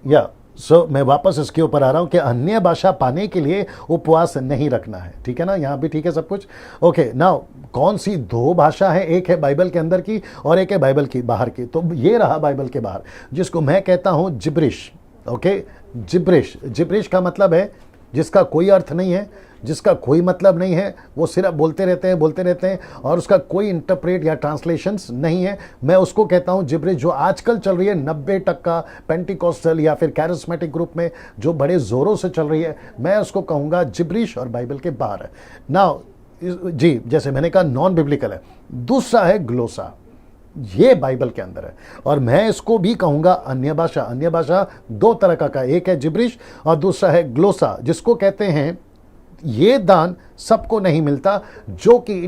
या सो मैं वापस इसके ऊपर आ रहा हूं कि अन्य भाषा पाने के लिए उपवास नहीं रखना है, ठीक है ना। यहाँ भी ठीक है सब कुछ। ओके, नाउ कौन सी 2 भाषा है? एक है बाइबल के अंदर की और एक है बाइबल की बाहर की। तो ये रहा बाइबल के बाहर, जिसको मैं कहता हूं जिब्रिश। ओके, जिब्रिश का मतलब है जिसका कोई अर्थ नहीं है, जिसका कोई मतलब नहीं है, वो सिर्फ बोलते रहते हैं और उसका कोई इंटरप्रेट या ट्रांसलेशंस नहीं है। मैं उसको कहता हूं जिब्रिश। जो आजकल चल रही है 90% पेंटिकॉस्टल या फिर कैरिस्मेटिक ग्रुप में जो बड़े जोरों से चल रही है, मैं उसको कहूंगा जिब्रिश और बाइबल के बाहर है। नाउ जी, जैसे मैंने कहा नॉन बिब्लिकल है। दूसरा है ग्लोसा। ये बाइबल के अंदर है। और मैं इसको भी कहूंगा अन्य भाषा। अन्य भाषा दो तरह का एक है जिब्रिश और दूसरा है ग्लोसा, जिसको कहते हैं ये दान सबको नहीं मिलता, जो कि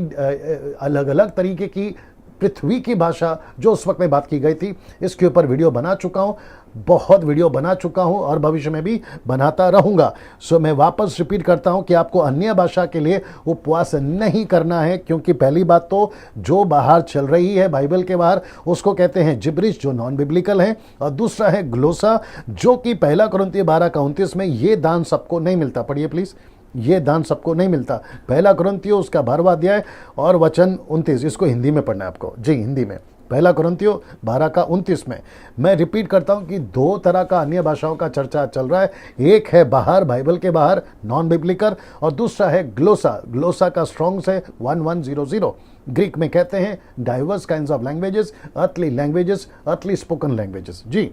अलग अलग तरीके की पृथ्वी की भाषा जो उस वक्त में बात की गई थी। इसके ऊपर वीडियो बना चुका हूं, बहुत वीडियो बना चुका हूं और भविष्य में भी बनाता रहूंगा। सो मैं वापस रिपीट करता हूं कि आपको अन्य भाषा के लिए उपवास नहीं करना है, क्योंकि पहली बात तो जो बाहर चल रही है बाइबल के बाहर उसको कहते हैं जिब्रिश, जो नॉन बिब्लिकल है, और दूसरा है ग्लोसा, जो कि 1 कुरिन्थियों 12:29 में ये दान सबको नहीं मिलता। पढ़िए प्लीज, ये दान सबको नहीं मिलता। 1 कुरिन्थियों उसका 12वां अध्याय और वचन 29, इसको हिंदी में पढ़ना है आपको। जी हिंदी में 1 कुरिन्थियों 12:29 में। मैं रिपीट करता हूं कि दो तरह का अन्य भाषाओं का चर्चा चल रहा है। एक है बाहर, बाइबल के बाहर, नॉन बिब्लिकल, और दूसरा है ग्लोसा। ग्लोसा का स्ट्रॉन्ग्स है 1100। ग्रीक में कहते हैं divers kinds of languages, earthly languages, earthly spoken languages. जी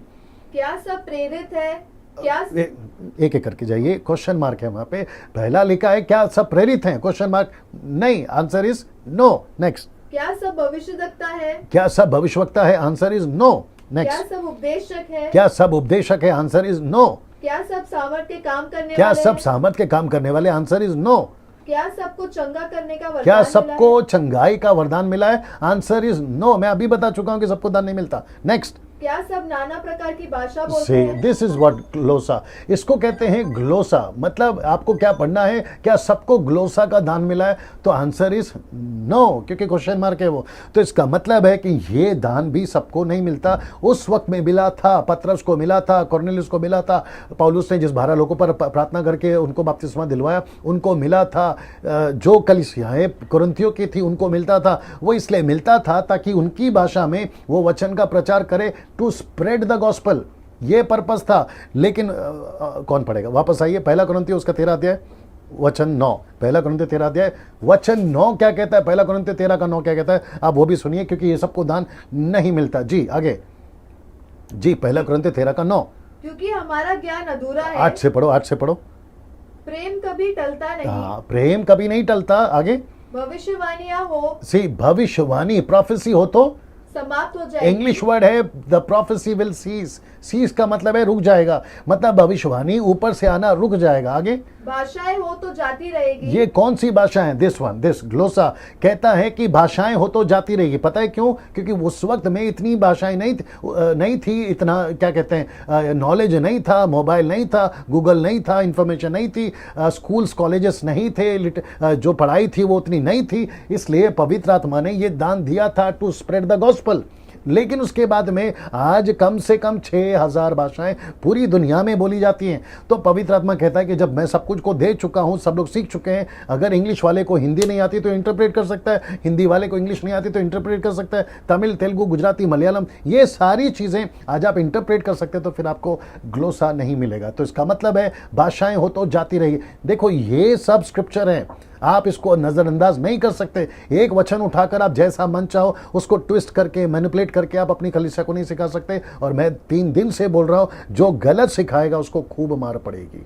क्या सब प्रेरित है? क्या एक एक करके जाइए, क्वेश्चन मार्क है वहां पे। पहला लिखा है क्या सब प्रेरित हैं, क्वेश्चन मार्क नहीं, आंसर इज नो। नेक्स्ट, क्या सब भविष्यवक्ता है? क्या सब भविष्यवक्ता है, आंसर इज नो। क्या नेक्स्ट, सब उपदेशक है? क्या सब उपदेशक है, आंसर इज नो। क्या सब सामर्थ के काम करने क्या वाले सब हैं? सामर्थ के काम करने वाले, आंसर इज नो। क्या सबको चंगा करने का वरदान क्या मिला सबको है? चंगाई का वरदान मिला है, आंसर इज नो। मैं अभी बता चुका हूं कि सबको दान नहीं मिलता। नेक्स्ट, क्या सब नाना प्रकार की भाषा बोलते से हैं? दिस इज व्हाट ग्लोसा, इसको कहते हैं ग्लोसा। मतलब आपको क्या पढ़ना है, क्या सबको ग्लोसा का दान मिला है, तो आंसर इज नो, क्योंकि क्वेश्चन मार्क है वो। तो इसका मतलब है कि ये दान भी सबको नहीं मिलता। उस वक्त में मिला था, पतरस को मिला था, कुरनेलियुस को मिला था, पौलुस ने जिस 12 लोगों पर प्रार्थना करके उनको बपतिस्मा दिलवाया उनको मिला था, जो कलीसियाएं कुरिन्थियों की थी उनको मिलता था। वो इसलिए मिलता था ताकि उनकी भाषा में वो वचन का प्रचार करे, टू स्प्रेड द गॉस्पेल, ये पर्पस था। लेकिन कौन पढ़ेगा, वापस आइए 1 कुरिन्थियों उसका 13 अध्याय वचन 9। 1 कुरिन्थियों 13 अध्याय वचन 9 क्या कहता है, 1 कुरिन्थियों 13 का 9 क्या कहता है, आप वो भी सुनिए, क्योंकि ये सबको दान नहीं मिलता। जी आगे, जी 1 कुरिन्थियों 13 का 9। क्योंकि हमारा ज्ञान अधूरा है, 8 से पढ़ो, 8 से पढ़ो। प्रेम कभी टलता नहीं, हाँ, प्रेम कभी नहीं टलता। आगे, भविष्यवाणियां हो सी भविष्यवाणी, प्रोफेसी हो तो समाप्त हो जाएगी। इंग्लिश वर्ड है the prophecy will cease. Cease का मतलब है रुक जाएगा, मतलब भविष्यवाणी ऊपर से आना रुक जाएगा। आगे, भाषाएं हो तो जाती रहेगी। ये कौन सी भाषा है, दिस वन, दिस ग्लोसा कहता है कि भाषाएं हो तो जाती रहेगी। पता है क्यों, क्योंकि उस वक्त में इतनी भाषाएं नहीं थी, इतना क्या कहते हैं नॉलेज नहीं था, मोबाइल नहीं था, गूगल नहीं था, इंफॉर्मेशन नहीं थी, स्कूल्स कॉलेजेस नहीं थे, जो पढ़ाई थी वो उतनी नहीं थी। इसलिए पवित्र आत्मा ने ये दान दिया था टू स्प्रेड द गॉस्पेल। लेकिन उसके बाद में आज कम से कम 6000 भाषाएं पूरी दुनिया में बोली जाती हैं। तो पवित्र आत्मा कहता है कि जब मैं सब कुछ को दे चुका हूं, सब लोग सीख चुके हैं, अगर इंग्लिश वाले को हिंदी नहीं आती तो इंटरप्रेट कर सकता है, हिंदी वाले को इंग्लिश नहीं आती तो इंटरप्रेट कर सकता है, तमिल, तेलुगु, गुजराती, मलयालम, ये सारी चीज़ें आज आप इंटरप्रेट कर सकते हैं, तो फिर आपको ग्लोसा नहीं मिलेगा। तो इसका मतलब है भाषाएं हो तो जाती रही। देखो ये सब स्क्रिप्चर है, आप इसको नजरअंदाज नहीं कर सकते। एक वचन उठाकर आप जैसा मन चाहो उसको ट्विस्ट करके मैनिपुलेट करके आप अपनी कलीसिया को नहीं सिखा सकते। और मैं 3 दिन से बोल रहा हूं, जो गलत सिखाएगा उसको खूब मार पड़ेगी।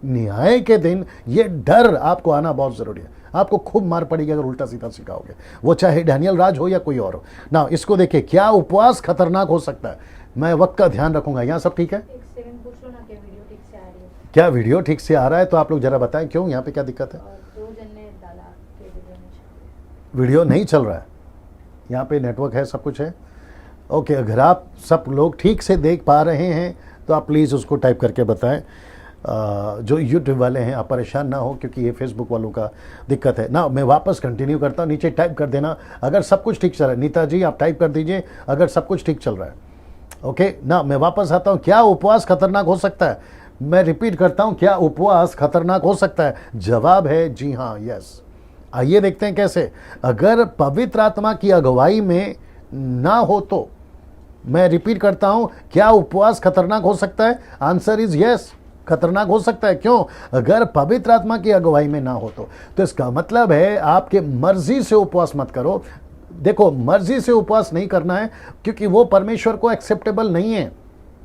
न्याय के दिन ये डर आपको आना बहुत जरूरी है। आपको खूब मार पड़ेगी अगर उल्टा सीधा सिखाओगे, वो चाहे डैनियल राज हो या कोई और हो ना। इसको देखिए, क्या उपवास खतरनाक हो सकता है, मैं वक्त का ध्यान रखूंगा। यहाँ सब ठीक है, एक सेकंड पूछ लो ना, क्या वीडियो ठीक से आ रही है? क्या वीडियो ठीक से आ रहा है? तो आप लोग जरा बताएं क्यों, यहाँ पे क्या दिक्कत है? और 2 जन ने डाला कि वीडियो वीडियो नहीं चल रहा है, यहाँ पे नेटवर्क है, सब कुछ है। ओके, अगर आप सब लोग ठीक से देख पा रहे हैं तो आप प्लीज़ उसको टाइप करके बताएं। जो यूट्यूब वाले हैं आप परेशान ना हो, क्योंकि ये फेसबुक वालों का दिक्कत है ना। मैं वापस कंटिन्यू करता हूँ, नीचे टाइप कर देना अगर सब कुछ ठीक चल रहा है। नीता जी आप टाइप कर दीजिए अगर सब कुछ ठीक चल रहा है। ओके ना, मैं वापस आता हूँ। क्या उपवास खतरनाक हो सकता है? मैं रिपीट करता हूँ, क्या उपवास खतरनाक हो सकता है? जवाब है जी हाँ, यस। आइए देखते हैं कैसे। अगर पवित्र आत्मा की अगुवाई में ना हो तो, मैं रिपीट करता हूं, क्या उपवास खतरनाक हो सकता है? आंसर इज यस, खतरनाक हो सकता है। क्यों? अगर पवित्र आत्मा की अगुवाई में ना हो तो इसका मतलब है आपके मर्जी से उपवास मत करो। देखो, मर्जी से उपवास नहीं करना है, क्योंकि वो परमेश्वर को एक्सेप्टेबल नहीं है।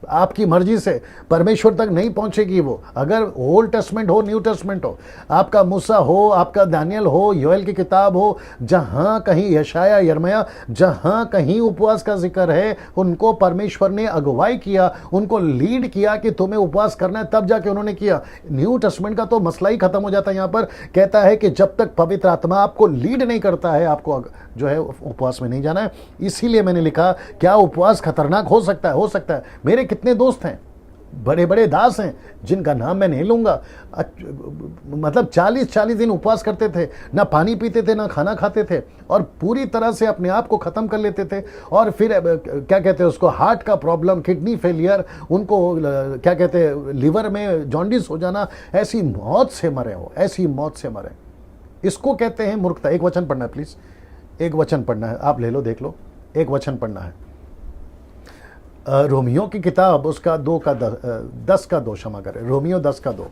आपकी मर्जी से परमेश्वर तक नहीं पहुंचेगी वो। अगर ओल्ड टेस्टमेंट हो, न्यू टेस्टमेंट हो, आपका मूसा हो, आपका दानियल हो, योएल की किताब हो, जहां कहीं यशाया, यिर्मयाह, जहां कहीं उपवास का जिक्र है, उनको परमेश्वर ने अगुवाई किया, उनको लीड किया कि तुम्हें उपवास करना है, तब जाके उन्होंने किया। न्यू टेस्टमेंट का तो मसला ही खत्म हो जाता है। यहां पर कहता है कि जब तक पवित्र आत्मा आपको लीड नहीं करता है, आपको जो है उपवास में नहीं जाना है। इसीलिए मैंने लिखा, क्या उपवास खतरनाक हो सकता है? हो सकता है। मेरे कितने दोस्त हैं, बड़े बड़े दास हैं, जिनका नाम मैं नहीं लूंगा, मतलब 40-40 दिन उपवास करते थे, ना पानी पीते थे, ना खाना खाते थे, और पूरी तरह से अपने आप को खत्म कर लेते थे। और फिर क्या कहते हैं उसको, हार्ट का प्रॉब्लम, किडनी फेलियर, उनको क्या कहते हैं लिवर में जॉन्डिस हो जाना, ऐसी मौत से मरे हो, ऐसी मौत से मरे। इसको कहते हैं मूर्खता। एक वचन पढ़ना है प्लीज, एक वचन पढ़ना है, आप ले लो, देख लो, एक वचन पढ़ना है। रोमियो की किताब उसका 10 का 2, क्षमा करें, रोमियो 10 का 2।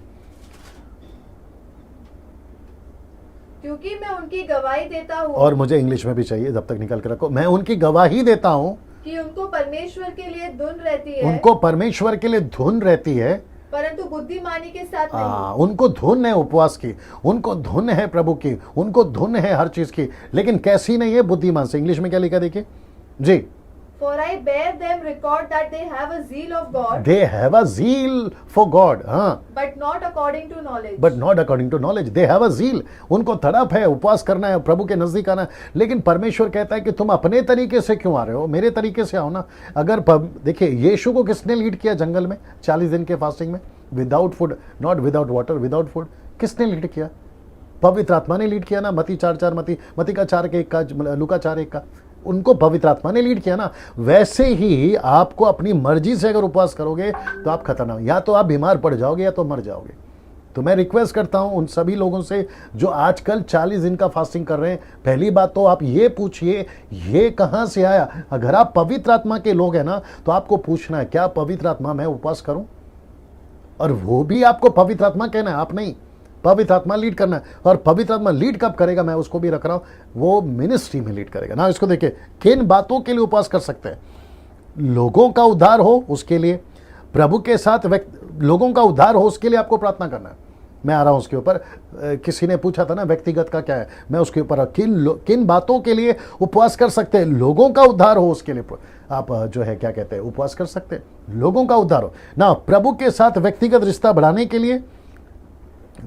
क्योंकि मैं उनकी गवाही देता हूँ, और मुझे इंग्लिश में भी चाहिए, जब तक निकाल के रखो। मैं उनकी गवाही देता हूँ कि उनको परमेश्वर के लिए धुन रहती है, उनको परमेश्वर के लिए धुन रहती है, परंतु बुद्धिमानी के साथ नहीं। उनको धुन है उपवास की, उनको धुन है प्रभु की, उनको धुन है हर चीज की, लेकिन कैसी नहीं है? बुद्धिमान से। इंग्लिश में क्या लिखा देखिए जी। For I bear them record that they have a zeal of God, They have a zeal for God, हाँ, but not according to knowledge. But not according to knowledge. They have a zeal, उनको तड़प है, उपवास करना है, प्रभु के नजदीक आना है। लेकिन परमेश्वर कहता है कि तुम अपने तरीके से क्यों आ रहे हो, मेरे तरीके से आओ ना। अगर देखिए, यीशु को किसने लीड किया जंगल में 40 दिन के फास्टिंग में, without food, not without water, without food? किसने लीड किया? पवित्र आत्मा ने लीड किया ना। मती 4:4, मती का 4:1 का, लूका 4:1 का, उनको पवित्र आत्मा ने लीड किया ना। वैसे ही आपको अपनी मर्जी से अगर उपवास करोगे तो आप खतरनाक, या तो आप बीमार पड़ जाओगे या तो मर जाओगे। तो मैं रिक्वेस्ट करता हूं उन सभी लोगों से जो आजकल 40 दिन का फास्टिंग कर रहे हैं, पहली बात तो आप ये पूछिए, ये कहां से आया? अगर आप पवित्र आत्मा के लोग हैं ना, तो आपको पूछना है, क्या पवित्र आत्मा मैं उपवास करूं? और वो भी आपको पवित्र आत्मा कहना है, आप नहीं। पवित्र आत्मा लीड करना है। और पवित्र आत्मा लीड कब करेगा, मैं उसको भी रख रहा हूं, वो मिनिस्ट्री में लीड करेगा ना। इसको देखिए, किन बातों के लिए उपवास कर सकते हैं? लोगों का उद्धार हो उसके लिए, प्रभु के साथ लोगों का उद्धार हो उसके लिए आपको प्रार्थना करना है। मैं आ रहा हूं उसके ऊपर। किसी ने पूछा था ना व्यक्तिगत का क्या है, मैं उसके ऊपर किन बातों के लिए उपवास कर सकते हैं? लोगों का उद्धार हो उसके लिए आप जो है क्या कहते हैं उपवास कर सकते हैं। लोगों का उद्धार हो ना, प्रभु के साथ व्यक्तिगत रिश्ता बढ़ाने के लिए।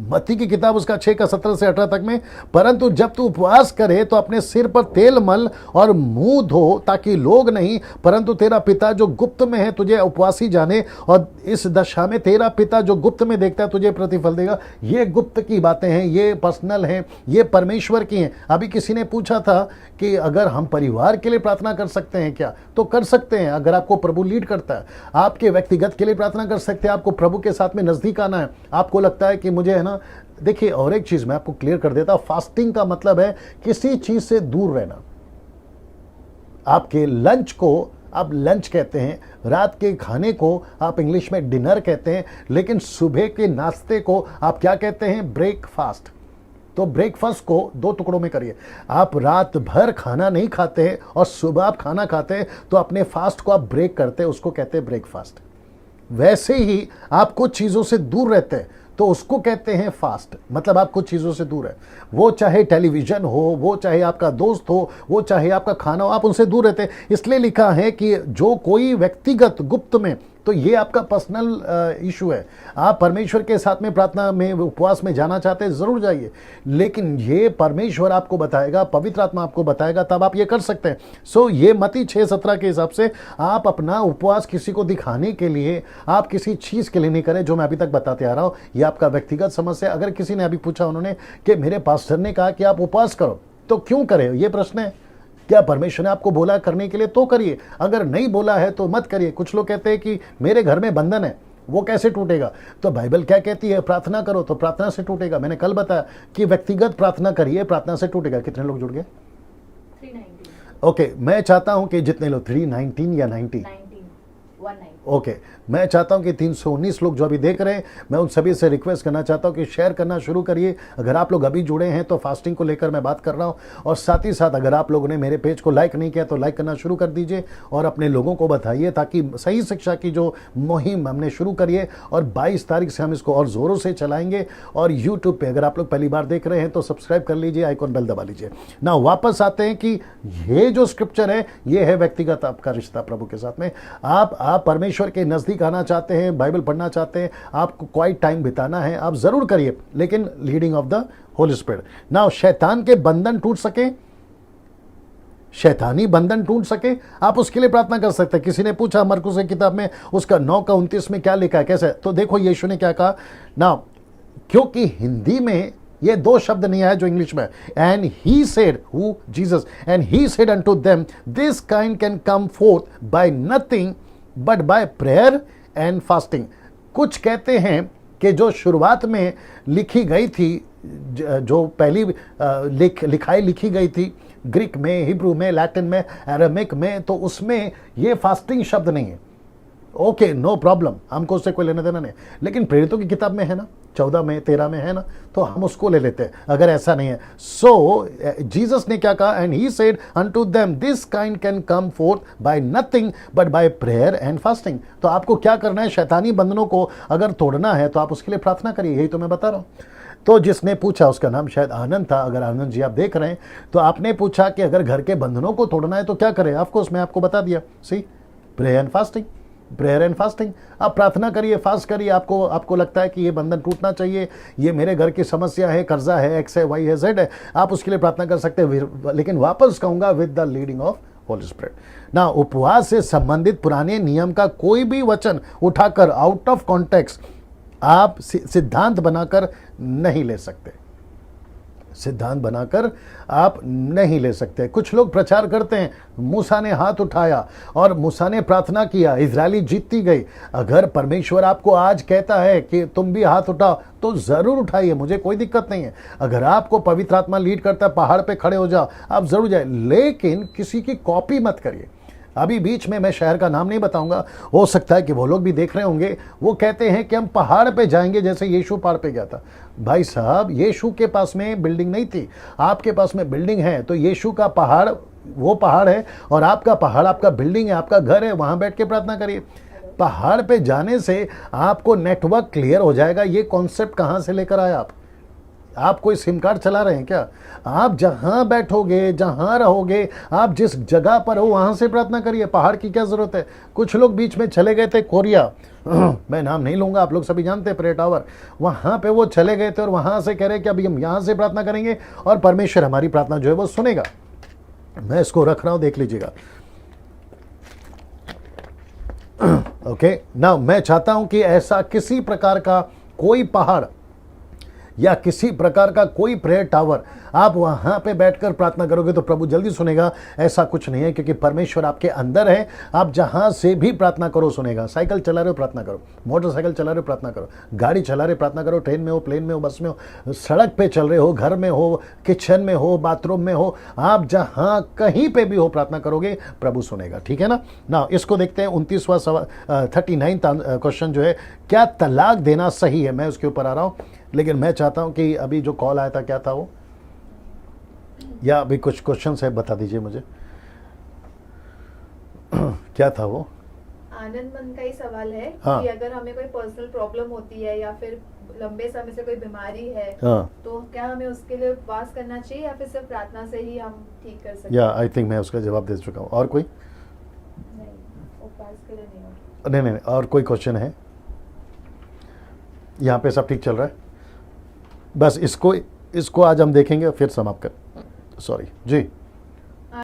मत्ती की किताब उसका 6 का 17 से 18 तक में, परंतु जब तू उपवास करे तो अपने सिर पर तेल मल और मुंह धो, ताकि लोग नहीं परंतु तेरा पिता जो गुप्त में है तुझे उपवासी जाने, और इस दशा में तेरा पिता जो गुप्त में देखता है तुझे प्रतिफल देगा। ये गुप्त की बातें हैं, ये पर्सनल हैं, ये परमेश्वर की हैं। अभी किसी ने पूछा था कि अगर हम परिवार के लिए प्रार्थना कर सकते हैं क्या? तो कर सकते हैं, अगर आपको प्रभु लीड करता है। आपके व्यक्तिगत के लिए प्रार्थना कर सकते हैं, आपको प्रभु के साथ में नजदीक आना है, आपको लगता है कि मुझे है ना। देखिए, और एक चीज मैं आपको क्लियर कर देता हूं, फास्टिंग का मतलब है किसी चीज से दूर रहना। आपके लंच को आप लंच कहते हैं, रात के खाने को आप इंग्लिश में डिनर कहते हैं, लेकिन सुबह के नाश्ते को आप क्या कहते हैं? ब्रेकफास्ट। तो ब्रेकफास्ट को 2 टुकड़ों में करिए। आप रात भर खाना नहीं खाते हैं और सुबह आप खाना खाते हैं, तो अपने फास्ट को आप ब्रेक करते हैं, उसको कहते हैं ब्रेकफास्ट। वैसे ही आप कुछ चीज़ों से दूर रहते हैं तो उसको कहते हैं फास्ट। मतलब आप कुछ चीज़ों से दूर है, वो चाहे टेलीविज़न हो, वो चाहे आपका दोस्त हो, वो चाहे आपका खाना हो, आप उनसे दूर रहते हैं। इसलिए लिखा है कि जो कोई व्यक्तिगत गुप्त में, तो ये आपका पर्सनल इशू है। आप परमेश्वर के साथ में प्रार्थना में, उपवास में जाना चाहते हैं, ज़रूर जाइए, लेकिन ये परमेश्वर आपको बताएगा, पवित्र आत्मा आपको बताएगा, तब आप ये कर सकते हैं। सो ये मत्ती 6:17 के हिसाब से आप अपना उपवास किसी को दिखाने के लिए, आप किसी चीज़ के लिए नहीं करें, जो मैं अभी तक बताते आ रहा हूँ। ये आपका व्यक्तिगत समस्या। अगर किसी ने अभी पूछा उन्होंने कि मेरे पास्टर ने कहा कि आप उपवास करो, तो क्यों करें? ये प्रश्न है। क्या परमेश्वर ने आपको बोला करने के लिए? तो करिए, अगर नहीं बोला है तो मत करिए। कुछ लोग कहते हैं कि मेरे घर में बंधन है, वो कैसे टूटेगा? तो बाइबल क्या कहती है? प्रार्थना करो तो प्रार्थना से टूटेगा। मैंने कल बताया कि व्यक्तिगत प्रार्थना करिए, प्रार्थना से टूटेगा। कितने लोग जुड़ गए? 319 ओके, मैं चाहता हूं कि जितने लोग 319 या 90 19। ओके, मैं चाहता हूं कि 319 लोग जो अभी देख रहे हैं, मैं उन सभी से रिक्वेस्ट करना चाहता हूं कि शेयर करना शुरू करिए। अगर आप लोग अभी जुड़े हैं तो फास्टिंग को लेकर मैं बात कर रहा हूं, और साथ ही साथ अगर आप लोगों ने मेरे पेज को लाइक नहीं किया तो लाइक करना शुरू कर दीजिए और अपने लोगों को बताइए, ताकि सही शिक्षा की जो मुहिम हमने शुरू करी है, और 22 तारीख से हम इसको और ज़ोरों से चलाएंगे। और यूट्यूब पे अगर आप लोग पहली बार देख रहे हैं तो सब्सक्राइब कर लीजिए, आइकॉन बेल दबा लीजिए ना। वापस आते हैं कि ये जो स्क्रिप्चर है ये है व्यक्तिगत आपका रिश्ता प्रभु के साथ में। आप परमेश्वर के नज़दीक आना चाहते हैं, बाइबल पढ़ना चाहते हैं, आपको क्वाइट टाइम बिताना है, आप ज़रूर करिए, लेकिन leading of the Holi spirit. Now शैतान के बंधन टूट सके, शैतानी बंधन टूट सके, आप उसके लिए प्रार्थना कर सकते हैं। किसी ने पूछा मरकुस की किताब में उसका 9:29 में क्या लिखा है, कैसे? तो देखो यीशु ने क्या कहा ना, क्योंकि हिंदी में ये 2 शब्द नहीं आया जो इंग्लिश में। And he said, who? Jesus. And he said unto them, this kind can come forth by nothing but by prayer and fasting. कुछ कहते हैं कि जो शुरुआत में लिखी गई थी, जो पहली लिखाई लिखी गई थी ग्रीक में, हिब्रू में, लैटिन में, अरामिक में, तो उसमें ये फास्टिंग शब्द नहीं है। ओके, नो प्रॉब्लम, हमको उससे कोई लेना देना नहीं, लेकिन प्रेरितों की किताब में है ना, 14 में 13 में है ना, तो हम उसको ले लेते हैं अगर ऐसा नहीं है। सो जीसस ने क्या कहा? And he said unto them, this kind can come forth by nothing but by prayer and fasting. तो आपको क्या करना है? शैतानी बंधनों को अगर तोड़ना है तो आप उसके लिए प्रार्थना करिए, यही तो मैं बता रहा हूँ। तो जिसने पूछा, उसका नाम शायद आनंद था, अगर आनंद जी आप देख रहे हैं तो आपने पूछा कि अगर घर के बंधनों को तोड़ना है तो क्या करें। ऑफकोर्स मैं आपको बता दिया, see, prayer and fasting, prayer and fasting. आप प्रार्थना करिए, फास्ट करिए। आपको लगता है कि ये बंधन टूटना चाहिए, ये मेरे घर की समस्या है, कर्जा है, एक्स है, वाई है, जेड है, आप उसके लिए प्रार्थना कर सकते हैं। लेकिन वापस कहूंगा, with the leading of Holi spirit ना। उपवास से संबंधित पुराने नियम का कोई भी वचन उठाकर आउट ऑफ कॉन्टेक्स्ट आप सिद्धांत बनाकर नहीं ले सकते, सिद्धांत बनाकर आप नहीं ले सकते। कुछ लोग प्रचार करते हैं, मूसा ने हाथ उठाया और मूसा ने प्रार्थना किया, इजरायली जीतती गई। अगर परमेश्वर आपको आज कहता है कि तुम भी हाथ उठाओ तो जरूर उठाइए, मुझे कोई दिक्कत नहीं है। अगर आपको पवित्र आत्मा लीड करता है, पहाड़ पे खड़े हो जाओ, आप जरूर जाए, लेकिन किसी की कॉपी मत करिए। अभी बीच में मैं शहर का नाम नहीं बताऊंगा, हो सकता है कि वो लोग भी देख रहे होंगे, वो कहते हैं कि हम पहाड़ पे जाएंगे जैसे यीशु पहाड़ पे गया था। भाई साहब, यीशु के पास में बिल्डिंग नहीं थी, आपके पास में बिल्डिंग है। तो यीशु का पहाड़ वो पहाड़ है और आपका पहाड़ आपका बिल्डिंग है, आपका घर है, वहां बैठ के प्रार्थना करिए। पहाड़ पे जाने से आपको नेटवर्क क्लियर हो जाएगा। ये कॉन्सेप्ट कहां से लेकर आया आप कोई सिम कार्ड चला रहे हैं क्या? आप जहां बैठोगे, जहां रहोगे, आप जिस जगह पर हो वहां से प्रार्थना करिए। पहाड़ की क्या जरूरत है? कुछ लोग बीच में चले गए थे कोरिया, मैं नाम नहीं लूंगा, आप लोग सभी जानते हैं, प्रे टावर, वहां पे वो चले गए थे और वहां से कह रहे कि अभी हम यहां से प्रार्थना करेंगे और परमेश्वर हमारी प्रार्थना जो है वो सुनेगा। मैं इसको रख रहा हूं, देख लीजिएगा। ओके, नाउ मैं चाहता हूं कि ऐसा किसी प्रकार का कोई पहाड़ या किसी प्रकार का कोई प्रेयर टावर आप वहां पे बैठकर प्रार्थना करोगे तो प्रभु जल्दी सुनेगा, ऐसा कुछ नहीं है, क्योंकि परमेश्वर आपके अंदर है। आप जहां से भी प्रार्थना करो सुनेगा। साइकिल चला रहे हो प्रार्थना करो, मोटरसाइकिल चला रहे हो प्रार्थना करो, गाड़ी चला रहे प्रार्थना करो, ट्रेन में हो, प्लेन में हो, बस में हो, सड़क पे चल रहे हो, घर में हो, किचन में हो, बाथरूम में हो, आप जहां कहीं पे भी हो प्रार्थना करोगे प्रभु सुनेगा। ठीक है ना। इसको देखते हैं 29वां सवाल, 39 क्वेश्चन जो है, क्या तलाक देना सही है? मैं उसके ऊपर आ रहा हूं, लेकिन मैं चाहता हूं कि अभी जो कॉल आया था क्या था वो, या अभी कुछ क्वेश्चन है, बता दीजिए मुझे क्या था वो। आनंद मन का ही सवाल है हाँ। कि अगर हमें कोई पर्सनल प्रॉब्लम होती है या फिर लंबे समय से कोई बीमारी है, हाँ। तो क्या हमें उसके लिए उपवास करना चाहिए या फिर सिर्फ प्रार्थना से ही हम ठीक कर सकते या हैं? आई थिंक मैं उसका जवाब दे चुका हूँ। और कोई? नहीं, उपवास के लिए नहीं। नहीं, और कोई क्वेश्चन है? यहाँ पे सब ठीक चल रहा है? बस इसको आज हम देखेंगे, फिर समाप्त कर। सॉरी जी।